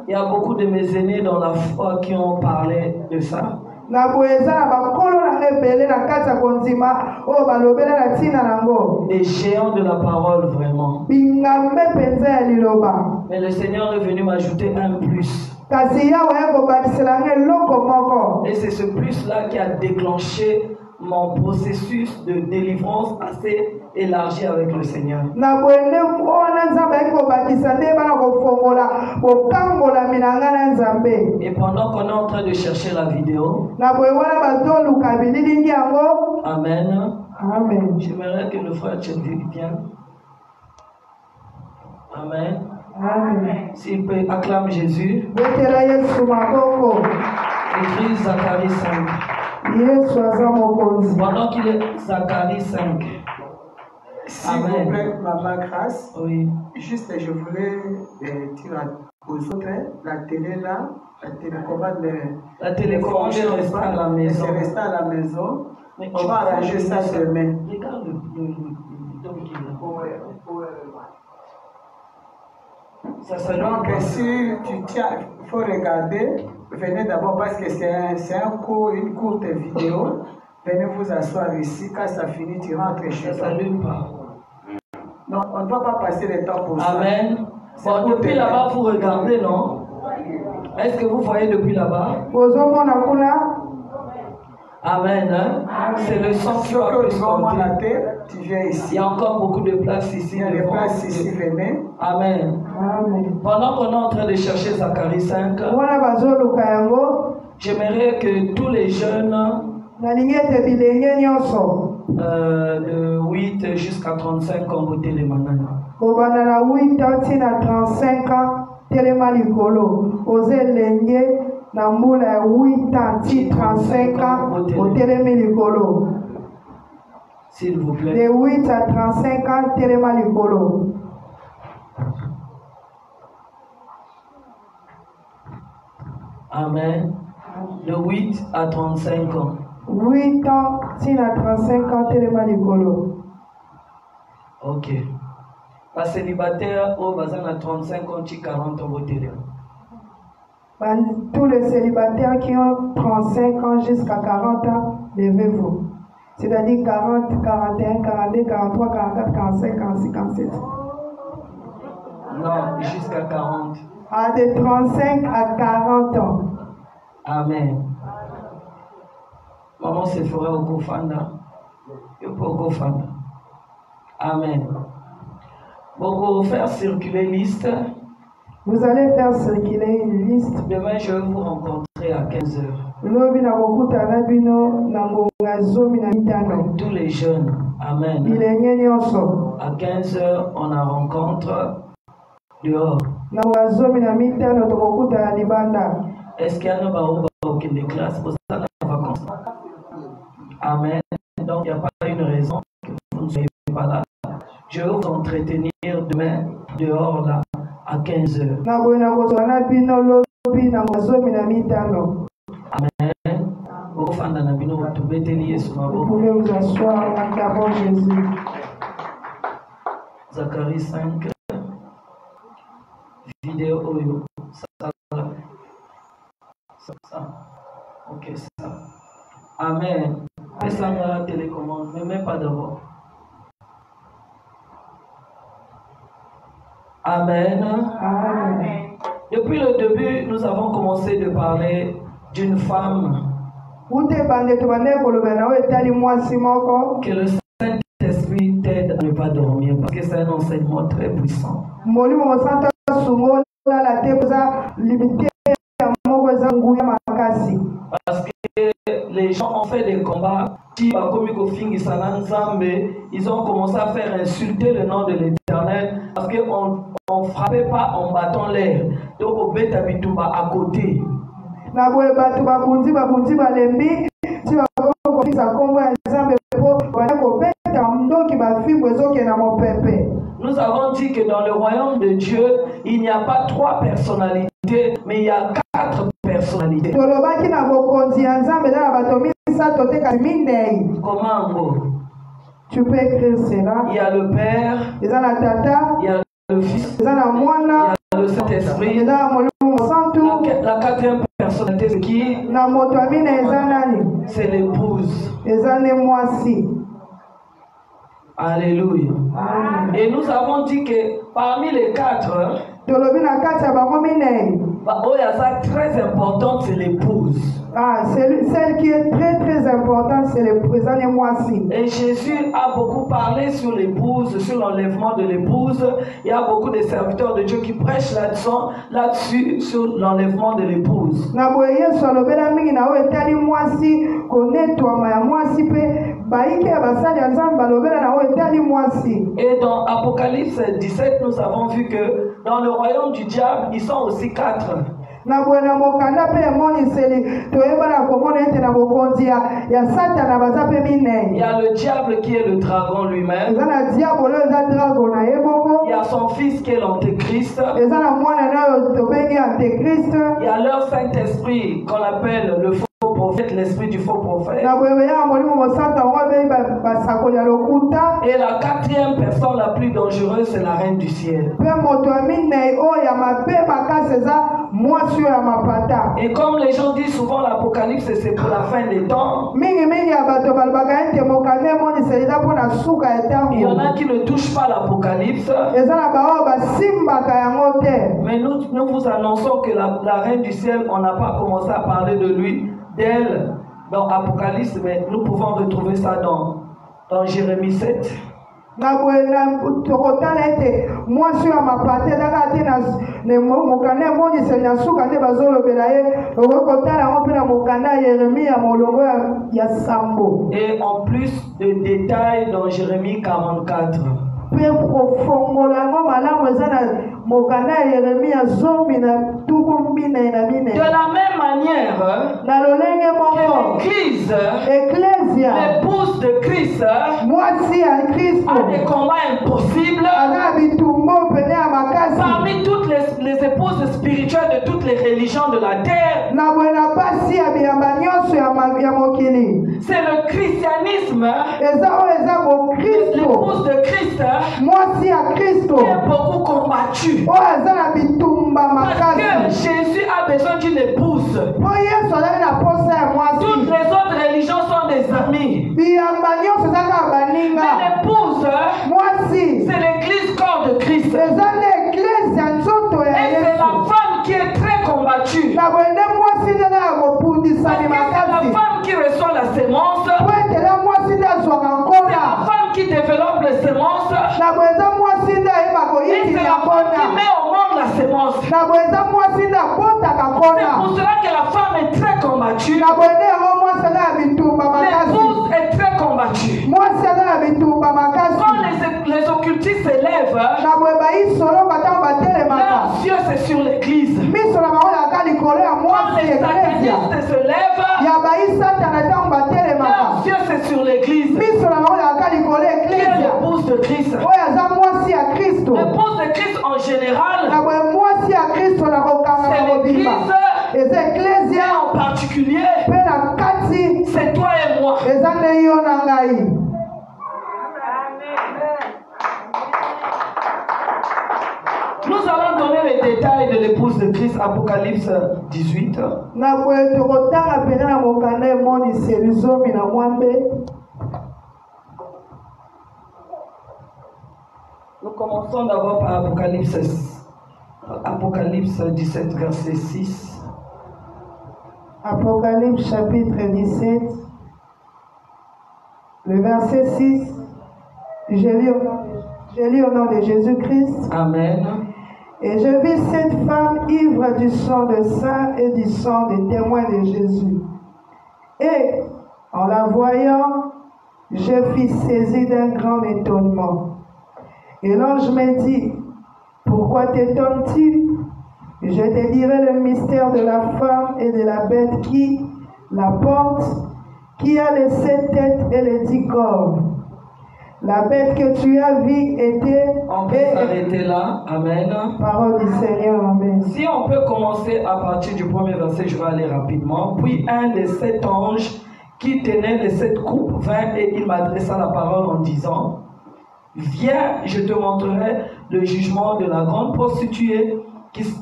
Il y a beaucoup de mes aînés dans la foi qui ont parlé de ça. Des géants de la parole, vraiment. Mais le Seigneur est venu m'ajouter un plus. Et c'est ce plus-là qui a déclenché mon processus de délivrance assez élargi avec le Seigneur. Et pendant qu'on est en train de chercher la vidéo, Amen. Amen. J'aimerais que le frère Tchédvik vienne. Amen. Amen. S'il peut, acclame Jésus. Écrit Zacharie 5. Pendant qu'il est Zacharie 5. S'il vous plaît, ma grâce. Oui. Juste, je voulais dire aux autres, la télé là, la télécommande est restée à la maison. C'est resté à la maison. Mais on va arranger ça demain. Regarde le Donc, si tu tiens, il faut regarder. Venez d'abord parce que c'est une courte vidéo. Venez vous asseoir ici. Quand ça finit, tu rentres chez toi. Ça s'allume pas. Non, on ne va pas passer le temps pour ça. Amen. Bon, depuis là-bas, vous regardez, non? Est-ce que vous voyez depuis là-bas? Amen. Hein? C'est le sang qui va plus compter. Tu viens ici. Il y a encore beaucoup de place ici. Il y a des places ici, venez. Amen. Amen. Pendant qu'on est en train de chercher Zacharie 5, j'aimerais que tous les jeunes de 8 jusqu'à 35 ans votent les mananes. Na mbula 8 ans, 35 ans, au télémé likolo. S'il vous plaît. De 8 à 35 ans, télémé likolo. Amen. De 8 à 35 ans. 8 ans, à 35 ans, télémé likolo. Ok. Les célibataires, au bazar à 35 ans, 40 ans, au télémé. Tous les célibataires qui ont 35 ans jusqu'à 40 ans, levez-vous. C'est-à-dire 40, 41, 42, 43, 44, 45, 46, 47. Non, jusqu'à 40. De 35 à 40 ans. Amen. Maman se fera au Gofanda. Il faut au Gofanda. Amen. Beaucoup faire circuler liste. Vous allez faire circuler une liste. Demain, je vais vous rencontrer à 15h. Tous les jeunes. Amen. À 15h, on a rencontre dehors. Est-ce qu'il y a des classes pour ça les vacances? Amen. Donc, il n'y a pas une raison que vous ne soyez pas là. Je vais vous entretenir demain dehors là. À 15h. Amen. Vous Vous pouvez vous asseoir en acclamant Jésus. Zacharie 5. Vidéo Oyo. Ça. Ok, ça. Amen. Fais ça dans la télécommande, ne mets pas d'abord. Amen. Amen. Depuis le début, nous avons commencé de parler d'une femme que le Saint-Esprit t'aide à ne pas dormir parce que c'est un enseignement très puissant. Parce que les gens ont fait des combats, ils ont commencé à faire insulter le nom de l'Éternel parce qu'on ne frappait pas en battant l'air. Donc au Betabitumba à côté. Nous avons dit que dans le royaume de Dieu, il n'y a pas 3 personnalités, mais il y a 4 personnalités. Comment? Tu peux écrire cela. Il y a le Père, il y a le Fils, il y a le Saint-Esprit. La 4e personnalité, c'est qui? C'est l'épouse. Alléluia. Et nous avons dit que parmi les 4, très importante, c'est l'épouse. Celle qui est très importante, c'est l'épouse. Et Jésus a beaucoup parlé sur l'épouse, sur l'enlèvement de l'épouse. Il y a beaucoup de serviteurs de Dieu qui prêchent là-dessus, sur l'enlèvement de l'épouse. Et dans Apocalypse 17, nous avons vu que dans le royaume du diable, ils sont aussi 4. Il y a le diable qui est le dragon lui-même. Il y a son fils qui est l'antéchrist. Il y a leur Saint-Esprit qu'on appelle le faux prophète, l'esprit du faux prophète. Et la 4e personne la plus dangereuse, c'est la reine du ciel. Et comme les gens disent souvent, l'Apocalypse c'est pour la fin des temps. Il y en a qui ne touchent pas l'Apocalypse. Mais nous vous annonçons que la reine du ciel, on n'a pas commencé à parler de lui, d'elle, dans Apocalypse, mais nous pouvons retrouver ça dans Jérémie 7. Et en plus de détails dans Jérémie 44. De la même manière que l'Église, l'épouse de Christ, a des combats impossibles parmi toutes les épouses spirituelles de toutes les religions de la terre. C'est le christianisme, l'épouse de Christ, qui est beaucoup combattu. Parce que Jésus a besoin d'une épouse. Toutes les autres religions sont des amis. Mais l'épouse, c'est l'église corps de Christ. Et c'est la femme qui est très combattue. Parce que c'est la femme qui reçoit la sémence. C'est la femme qui développe les sémences. Et c'est la femme qui met au monde la sémence. C'est pour cela que la femme est très combattue. L'épouse est très combattue. Quand les occultistes s'élèvent, leurs yeux c'est sur l'église. Quand les satanistes se lèvent, leurs yeux c'est sur l'église. Qui est l'épouse de Christ? L'épouse de Christ en général, c'est l'église, et en particulier, c'est ngai. Nous allons donner les détails de l'épouse de Christ, Apocalypse 18. Nous commençons d'abord par Apocalypse 17, verset 6. Apocalypse chapitre 17, le verset 6. Je lis au nom de Jésus-Christ. Amen. Et je vis cette femme ivre du sang de saints et du sang des témoins de Jésus. Et en la voyant, je fus saisi d'un grand étonnement. Et l'ange me dit, pourquoi t'étonnes-tu? Je te dirai le mystère de la femme et de la bête qui la porte, qui a les 7 têtes et les 10 cornes. La bête que tu as vue était... On peut s'arrêter là. Amen. Parole du Seigneur. Amen. Si on peut commencer à partir du premier verset, je vais aller rapidement. Puis un des 7 anges qui tenait les 7 coupes vint et il m'adressa la parole en disant, viens, je te montrerai le jugement de la grande prostituée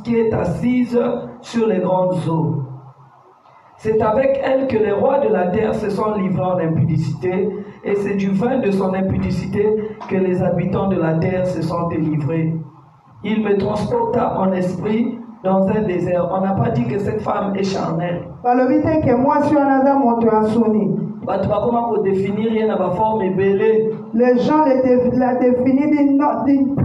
qui est assise sur les grandes eaux. C'est avec elle que les rois de la terre se sont livrés en impudicité, et c'est du vin de son impudicité que les habitants de la terre se sont délivrés. Il me transporta en esprit dans un désert. On n'a pas dit que cette femme est charnelle. Les gens la définissent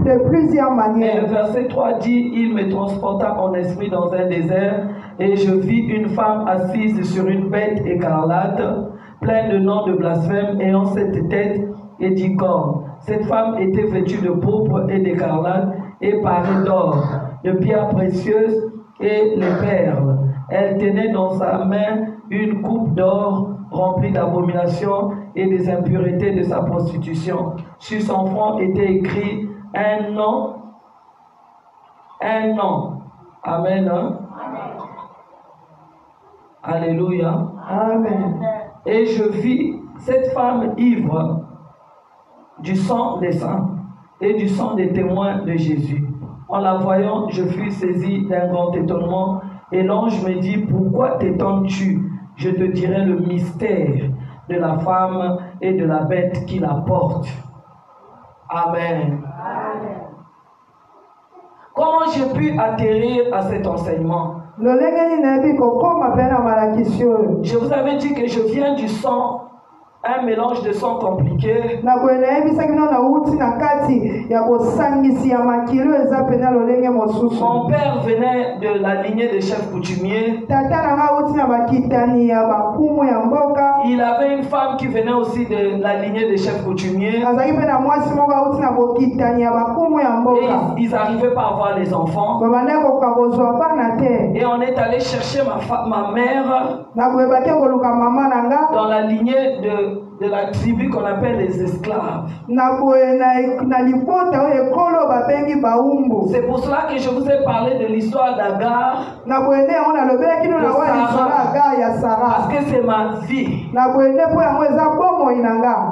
de plusieurs manières. Et le verset 3 dit, il me transporta en esprit dans un désert et je vis une femme assise sur une bête écarlate, pleine de noms de blasphème, ayant 7 têtes et 10 cornes. Cette femme était vêtue de pourpre et d'écarlate et parée d'or, de pierres précieuses et les perles. Elle tenait dans sa main une coupe d'or remplie d'abominations et des impuretés de sa prostitution. Sur son front était écrit un nom. Un nom. Amen. Hein? Alléluia. Amen. Et je vis cette femme ivre du sang des saints et du sang des témoins de Jésus. En la voyant, je fus saisi d'un grand étonnement et l'ange me dit, pourquoi t'étonnes-tu? Je te dirai le mystère de la femme et de la bête qui la porte. Amen. Amen. Comment j'ai pu atterrir à cet enseignement? Je vous avais dit que je viens du sang, un mélange de sang compliqué. Mon père venait de la lignée des chefs coutumiers. Il avait une femme qui venait aussi de la lignée des chefs coutumiers. Et ils n'arrivaient pas à avoir les enfants. Et on est allé chercher ma mère dans la lignée de la tribu qu'on appelle les esclaves. C'est pour cela que je vous ai parlé de l'histoire d'Agar. Parce que c'est ma vie.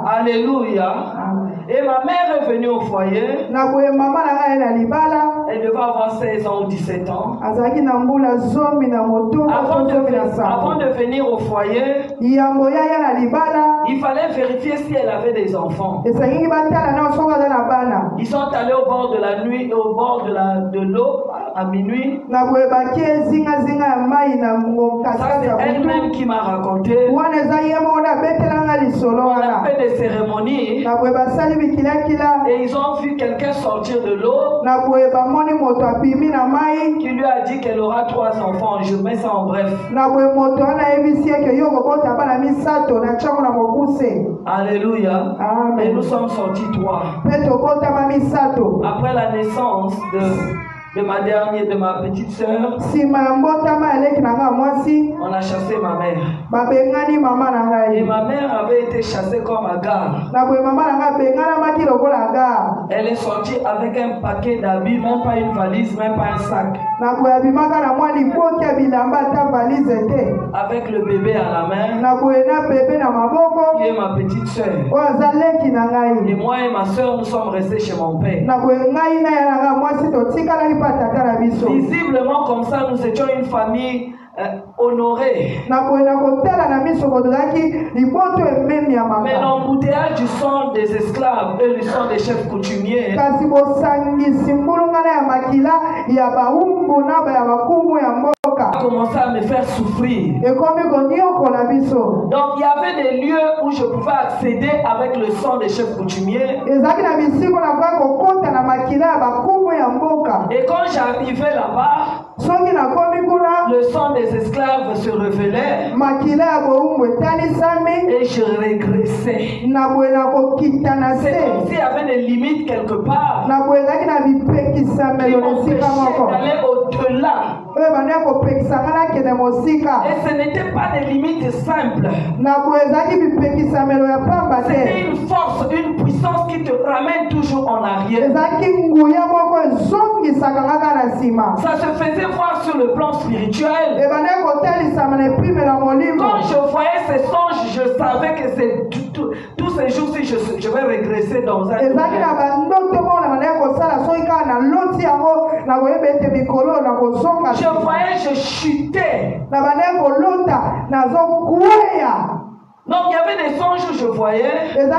Alléluia. Et ma mère est venue au foyer. Elle devait avoir 16 ans ou 17 ans. Avant de venir au foyer, il fallait vérifier si elle avait des enfants. Ils sont allés au bord de la nuit et au bord de l'eau à minuit. Ça, c'est elle-même qui m'a raconté. On a fait des cérémonies et ils ont vu quelqu'un sortir de l'eau qui lui a dit qu'elle aura 3 enfants. Je mets ça en bref. Alléluia. Amen. Et nous sommes sortis 3. Après la naissance de ma petite sœur, on a chassé ma mère. Et ma mère avait été chassée comme à gare. Elle est sortie avec un paquet d'habits, même pas une valise, même pas un sac. Avec le bébé à la main, qui est ma petite sœur. Et moi et ma sœur, nous sommes restés chez mon père. Visiblement comme ça, nous étions une famille honorée. Mais l'embouteillage du sang des esclaves et du sang des chefs coutumiers a commencé à me faire souffrir. Donc il y avait des lieux où je pouvais accéder avec le sang des chefs coutumiers. Et quand j'arrivais là-bas, le sang des esclaves se révélait et je régressais. C'est comme s'il y avait des limites quelque part qui m'empêchaient d'aller au-delà. Et ce n'était pas des limites simples. C'était une force, une puissance qui te ramène toujours en arrière. Ça se faisait voir sur le plan spirituel. Quand je voyais ces songes, je savais que c'est tous ces jours-ci, je vais régresser dans un domaine. Je voyais, je chutais. Donc il y avait des songes où je voyais. Je suis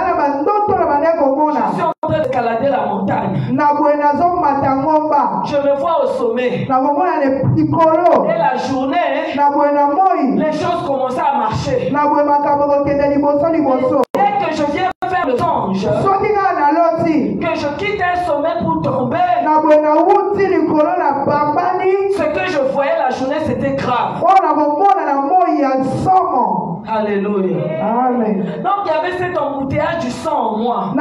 en train d'escalader la montagne. Je me vois au sommet. Et la journée, les choses commençaient à marcher. Dès que je viens faire le songe, que je quitte un sommet pour tomber, ce que je voyais la journée, c'était grave. Alléluia. Amen. Donc il y avait cet embouteillage du sang en moi.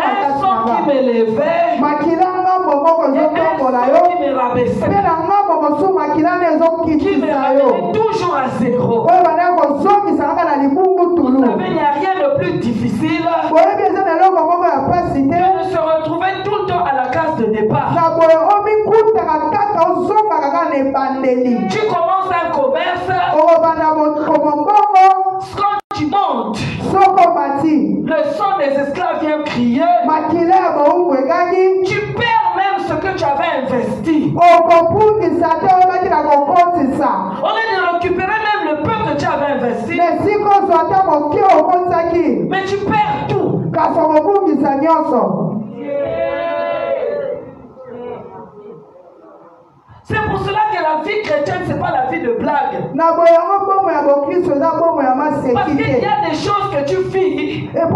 Un sang qui m'élevait et un sang qui me rabaissait, qui me ramenait toujours à zéro. Vous savez, il n'y a rien de plus difficile que de se retrouver tout le temps à la case de départ. Tu commences un commerce, quand tu montes, le sang des esclaves vient crier, tu perds même ce que tu avais investi. Au lieu de récupérer même le peu que tu avais investi, mais tu perds tout. C'est pour cela que la vie chrétienne, ce n'est pas la vie de blague. Parce qu'il y a des choses que tu vis. Dans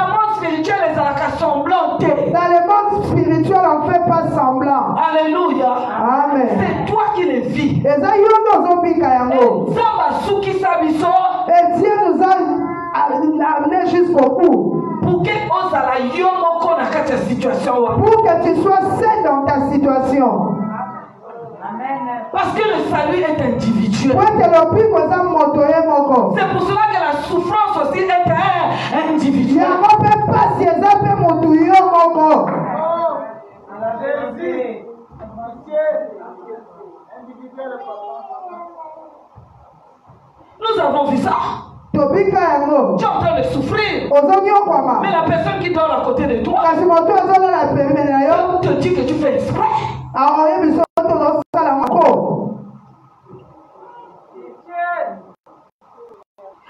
le monde spirituel, les arcs semblants. Dans le monde spirituel, on ne fait pas semblant. Alléluia. Amen. C'est toi qui les vis. Et Dieu nous a amené jusqu'au bout. Pour que tu sois sain dans ta situation. Parce que le salut est individuel. C'est pour cela que la souffrance aussi est individuelle. Nous avons vu ça. Tu es en train de souffrir. Mais la personne qui dort à côté de toi te dit que tu fais exprès.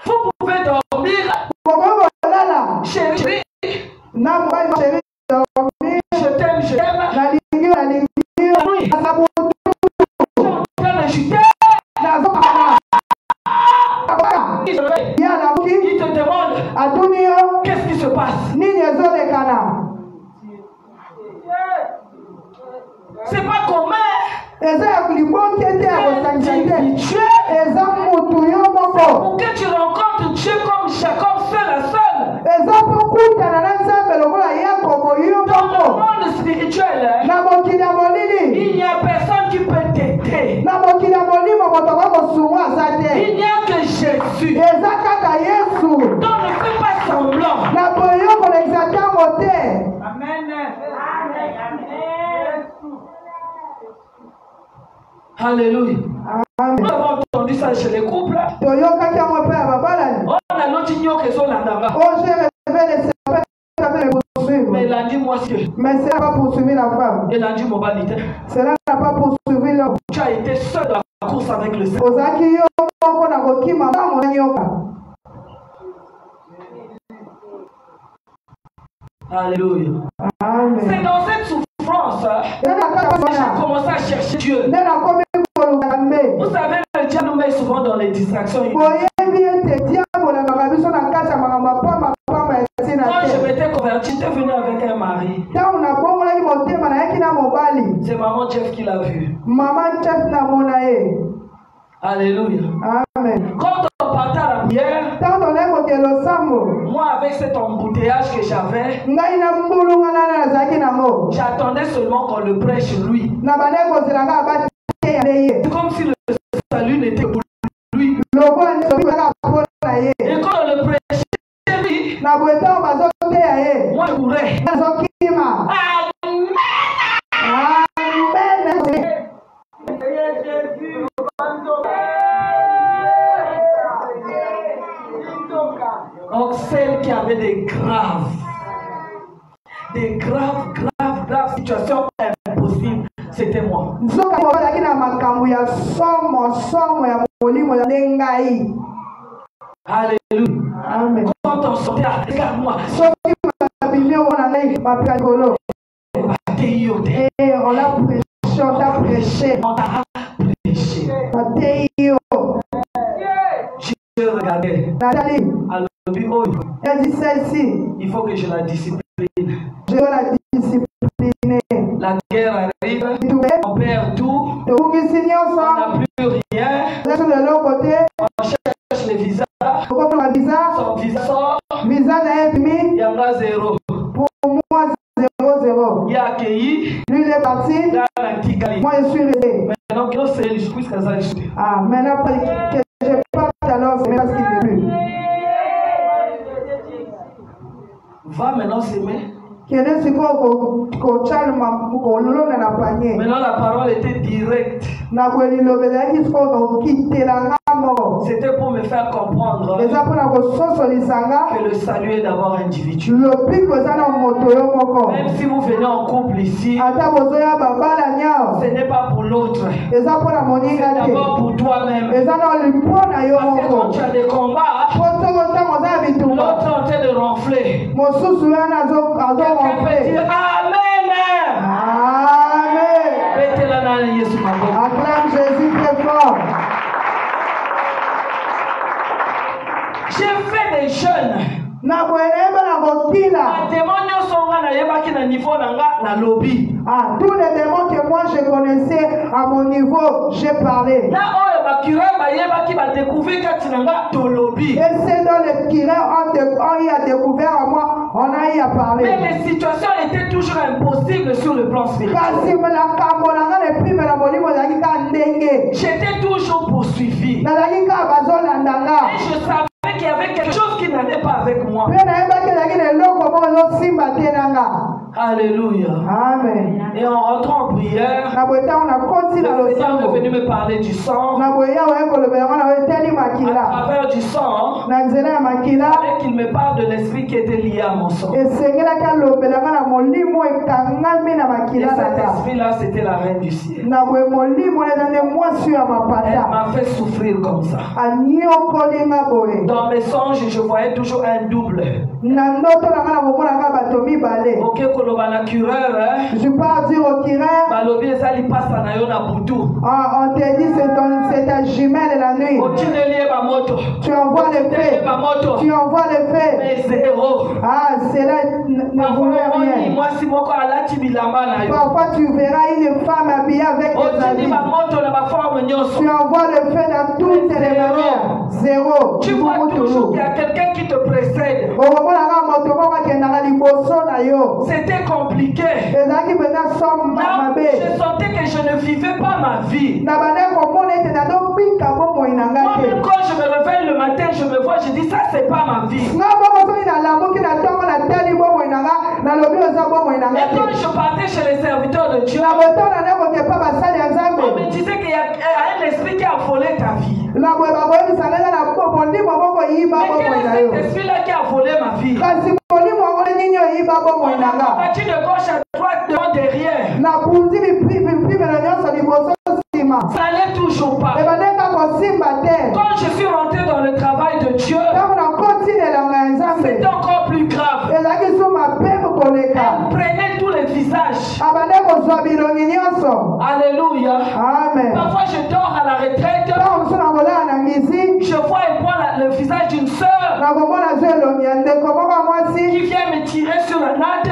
Vous pouvez dormir. Chérie. Je t'aime, je t'aime. Il te demande qu'est-ce qui se passe. C'est pas commun. Pour que tu rencontres Dieu comme Jacob seul à seul. Ton Alléluia. Amen. Nous avons entendu ça chez les couples. Toyoka kia mo pe babalani. On a l'autre igno que son landanga. Oh, j'ai rêvé de se poursuivre. Mais il a dit moi ce que. Mais cela n'a pas poursuivi la femme. Il a dit mon banité. Cela n'a pas poursuivi l'homme. Tu as été seul dans la course avec le Seigneur. Ozaki yo moko na kokima mama nyoka. Alléluia. Amen. C'est dans cette souffrance que j'ai commencé à chercher Dieu. Vous savez, le diable nous met souvent dans les distractions. Quand je m'étais converti, j'étais venu avec un mari. C'est maman Jeff qui l'a vu. Alléluia. Amen. Quand on partait à la prière, moi avec cet embouteillage que j'avais, j'attendais seulement qu'on le prêche lui. C'est comme si le salut n'était pour lui. Et quand on le prêchait lui, moi je courais. Donc celle qui avait des graves situations impossibles, c'était moi. Alléluia. Amen. Quand on sortait, regarde-moi. Et on l'a prêché, on t'a prêché. On t'a prêché. Je regardais. Nathalie, alors, oh, elle dit celle-ci. il faut que je la discipline. Je dois la discipliner. La guerre arrive, on perd tout, on n'a plus rien, De l'autre côté, on cherche les visas, son visa sort, visa il y en a zéro. pour moi 0-0. Il a accueilli, Lui il est parti, il a un petit Gali. moi je suis resté. Maintenant, qu'il c'est le justice que ça a. Ah, maintenant que je parte alors, c'est parce qu'il est plus. Va maintenant s'aimer. Maintenant Maintenant, la parole était directe. C'était pour me faire comprendre que le salut est d'abord individuel. Même si vous venez en couple ici, ce n'est pas pour l'autre. C'est d'abord pour toi-même. Parce que quand tu as des combats, l'autre est en train de ronfler. Quelqu'un peut dire Amen. Amen. Acclame Jésus très fort. J'ai fait des jeûnes. Na démon nyonso na yebaki na niveau na lobby. Ah, tous les démons que moi je connaissais à mon niveau, j'ai parlé. Na oyo bakira ba yebaki ba découvrir kati nanga to lobby. Et c'est dans les kirans on y a découvert à moi, on a y a parlé. Mais les situations étaient toujours impossibles sur le plan spirituel. J'étais toujours poursuivi. Et je savais qu'il y avait quelque chose qui n'allait pas avec moi. Alléluia. Amen. Et en rentrant en prière, le Seigneur est venu me parler du sang. À travers du sang, il fallait qu'il me parle de l'esprit qui était lié à mon sang. Et cet esprit-là, c'était la reine du ciel. Elle m'a fait souffrir comme ça. Dans mes songes, je voyais toujours un double. Ok, je peux dire au cureur, on te dit c'est ta jumelle la nuit. Tu envoies le feu. Tu envoies le feu. Mais zéro. Ah, cela ne voulait rien. Parfois tu verras une femme habillée avec des habits. Tu envoies le feu dans toutes les manières. Zéro. Tu vois toujours qu'il y a quelqu'un qui te précède. C'était compliqué. Je sentais que je ne vivais pas ma vie. Moi-même, quand je me réveille le matin, je me vois, je dis ça, c'est pas ma vie. Et quand je partais chez les serviteurs de Dieu, on me disait qu'il y a cet esprit-là qui a volé ma vie. Battu de gauche à droite, devant, derrière. Ça n'allait toujours pas. Quand je suis rentré dans le travail de Dieu, c'était encore plus grave. Elle prenait tous les visages. Alléluia. Amen. Parfois je dors à la retraite. Je vois et vois le visage d'une sœur qui vient me tirer sur la natte.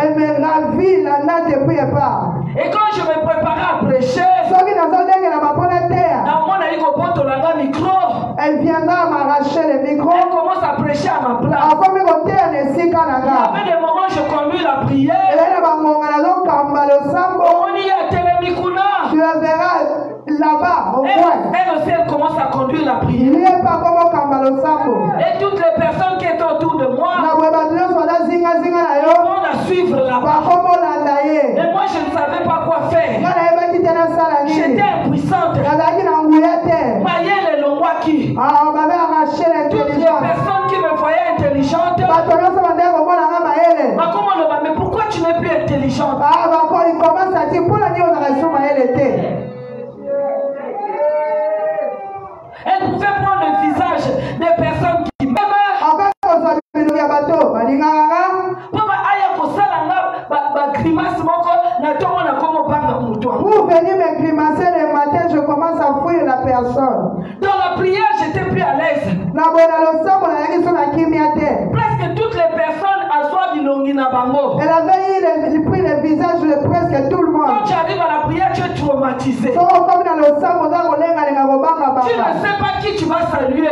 Elle me ravit la natte depuis et pas. Et quand je me préparais à prêcher, elle viendra m'arracher le micro. Elle commence à prêcher à ma place. Il y avait des moments où je conduis la prière. Tu la verras là-bas, au coin. Elle aussi, elle commence à conduire la prière. Et toutes les personnes qui étaient autour de moi vont la suivre là-bas. Et moi, je ne savais pas quoi faire. J'étais impuissante. Mayel et Longwaki. Toutes les personnes qui me voyaient intelligente. Mais pourquoi tu n'es plus intelligente? Elle pouvait prendre le visage des personnes qui m'aiment. Vous venez me grimacer le matin, je commence à fouiller la personne. Dans la prière, j'étais plus à l'aise. Presque toutes les personnes assoient Bilongina Bango. Elle avait pris le visage de presque tout le monde. Quand tu arrives à la prière, tu es traumatisé. Tu ne sais pas qui tu vas saluer.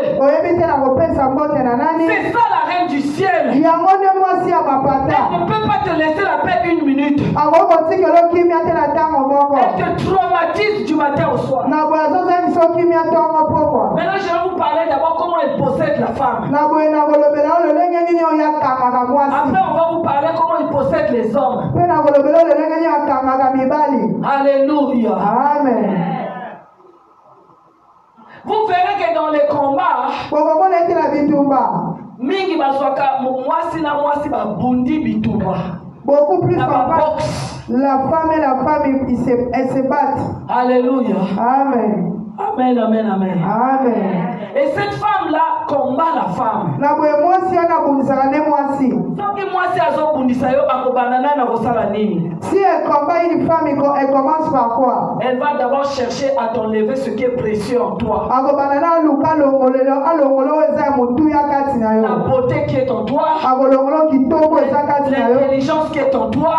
C'est ça la reine du ciel. Elle ne peut pas te laisser la paix une minute. Elle te traumatise du matin au soir. Maintenant, je vais vous parler d'abord comment elle possède la femme. Après, on va vous parler comment il possède les hommes. Alléluia. Amen. Vous verrez que dans les combats, mingi baswaka mwasi na mwasi babundi bitumba. Beaucoup plus la femme et la femme, elles se battent. Alléluia. Amen. Amen, amen, amen. Amen. Et cette femme-là combat la femme. Si elle combat une femme, elle commence par quoi? Elle va d'abord chercher à t'enlever ce qui est précieux en toi. La beauté qui est en toi. L'intelligence qui est en toi.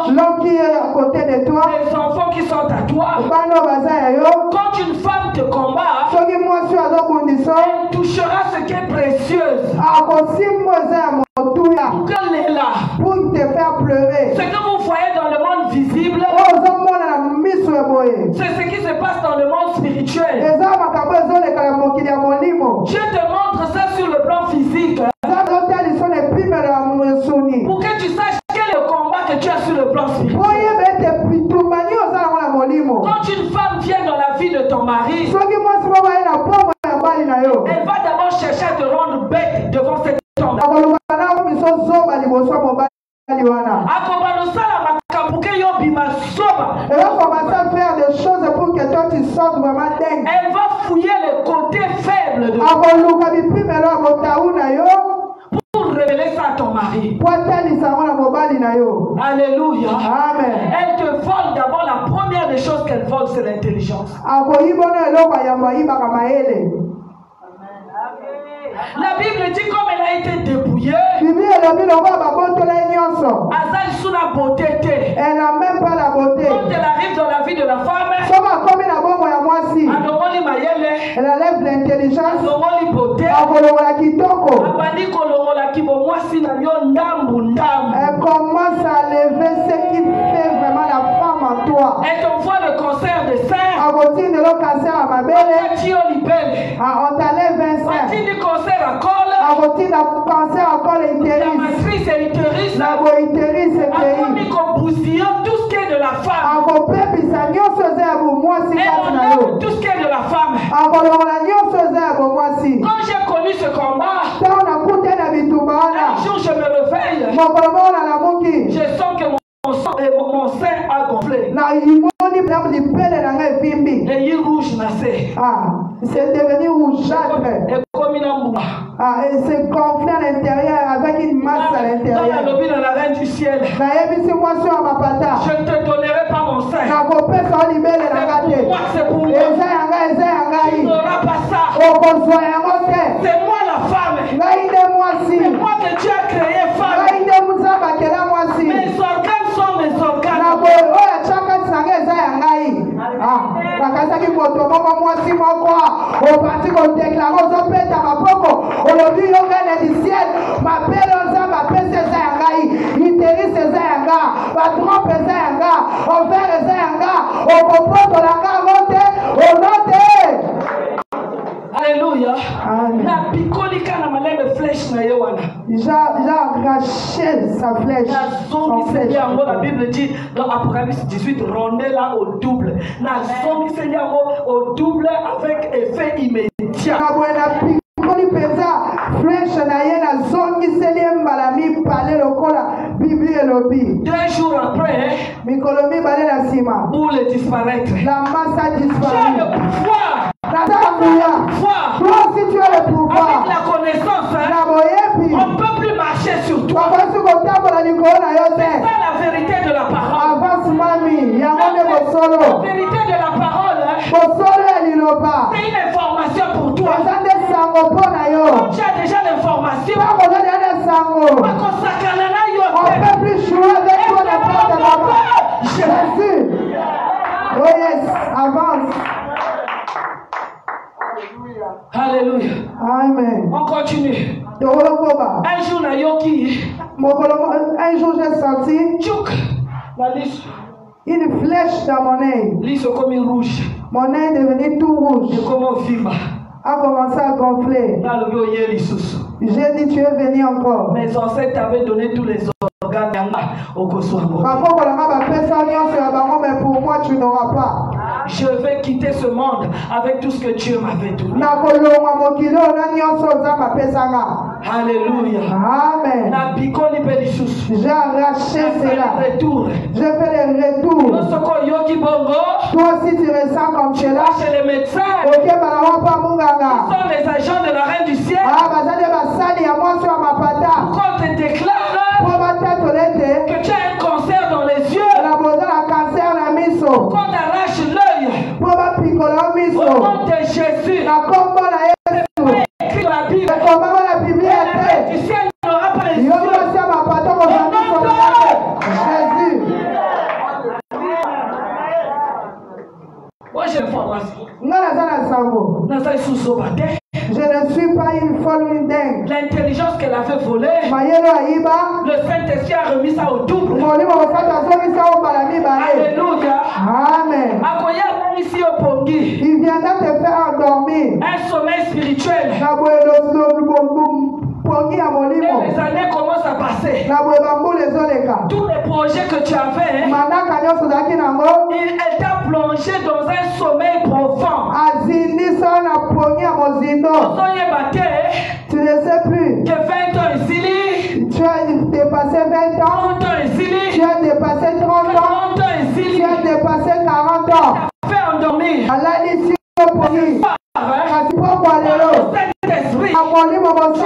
L'homme qui est à côté de toi. Les enfants qui sont à toi. Quand une femme te combat, elle touchera ce qui est précieuse. Qu'elle est là. Pour te faire pleurer. Ce que vous voyez dans le monde visible, c'est ce qui se passe dans le monde spirituel. Dieu te montre ça sur le plan physique. Pour que tu saches quel est le combat que tu as sur le plan spirituel. Quand une femme vient dans la vie de ton mari, elle va d'abord chercher à te rendre bête devant cet homme. Elle va commencer à faire des choses pour que toi tu sortes vraiment dingue. Elle va fouiller les côtés faibles de toi pour révéler ça à ton mari. Alléluia. Amen. Elle te vole d'abord, la première des choses qu'elle vole, c'est l'intelligence. La Bible dit comme elle a été dépouillée, elle n'a même pas la beauté. Quand elle arrive dans la vie de la femme, elle enlève l'intelligence. Elle commence à lever ce qui fait vraiment la femme en toi. Elle t'envoie le cancer des seins. On t'enlève un sein. La matrice et l'utérus. La utérus est bousillons tout ce qui est de la femme. akopepisa nyonso eza ya bomwasi Et kati on na aime yo tout ce qui est de la femme. akolongola nyonso eza ya bomwasi Quand j'ai connu ce combat, ntango nakute na bitumba un wana jour je me réveille, mokolo moko na namuki je sens que mon sein a gonflé. na imoni mpona lipele na ngai evimbi Et il rouge nassé. c'est devenu rougeâtre Et comme il a mouru. et c'est gonflé à l'intérieur avec une masse à Dans la l'intérieur lobby de la reine du ciel, nayebisi mwasi ya mapata je ne te donnerai pas mon sein. nakopesa o libele na nga te C'est pour moi. eza ya ngai eza ya Tu ngai n'auras pas ça. okozwa yango te C'est moi la femme. ngai nde mwasi C'est moi que tu as créé femme. ngai nde nzambe akela mwasi Mes organes sont mes organes. na boye oyo atiakati na ngai eza ya ngai bakasaki moto moko mwasi moko opati kodeklare ozopeta maboko olobi yo ngai na lisiel mapele nzambe apesi eza ya ngai literise eza ya nga batrompe eza ya nga overe eza ya nga okopotola nga ngo te ono te. Alléluia. Amen. La picolika na malebe flèche na yewana. J'ai arraché sa flèche. La Son zone flèche. la Bible dit dans Apocalypse 18, rondez-la au double. La zone au double avec effet immédiat. Pikoli peza flèche na ye na zongiseli mbala mibale lokola Bible elobi. 2 jours après, mikolo mibale na nsima boule disparaître. la masse a Tu as disparu. le pouvoir. Toi aussi tu as le pouvoir. Avec la connaissance, Na boyebi on ne peut plus marcher sur toi. bakosi kotambola likolo na yo C'est te. ça la vérité de la parole. Avance mami yango nde La bosolo. vérité de la parole, Bosolo ya liloba c'est une information pour toi. eza nde sango mpo na yo. Quand tu as déjà l'information, Ntango oza deya na sango on on ne peut plus jouer avec toi n'importe comment. Jésus. Oh yes, avance. Alléluia. Amen. On continue. Tokolokoba. Un jour, na yoki, Un jour j'ai senti tchouk, la liste, une flèche dans mon œil. liste comme rouge, Mon œil est devenu tout rouge. et comme vimba. A commencé à gonfler. Dans le bio, hier, sous. J'ai dit tu es venu encore. Mes ancêtres t'avaient donné tous les organes au Koswamo. Mais pour moi tu n'auras pas. Je vais quitter ce monde avec tout ce que Dieu m'avait donné. Alléluia. Amen. Na bikoli pelissus. J'ai arraché cela. Retour. Je fais le retour. Losoko yoki bongo. Toi aussi tu ressens comme tu es là. Chez les médecins. Ok, Ils sont les agents de la reine du ciel. Quand Quand on te déclare que tu as un cancer dans les yeux, qu'on t'arrache l'œil, au nom de Jésus, c'est écrit dans la Bible. La reine du ciel n'aura pas les yeux. Moi j'ai une formation. Je ne suis pas une folle, une dingue. L'intelligence qu'elle avait volée, le Saint-Esprit a remis ça au double. Alléluia. Amen. Akoya ici au Pongi. Il viendra te faire endormir. Un sommeil spirituel. Et les années commencent à passer. Tous les projets que tu avais, elle t'a plongé dans un sommeil profond. Tu ne sais plus. Que 20 ans ici, Tu as dépassé 20 ans. 30 ans ici, Tu as dépassé 30 ans. 30 ans ici, Tu as dépassé 40 ans. fait endormir. Allah dit si on peut dire. Kasi poko alelo. Saint-Esprit, Amoni momoso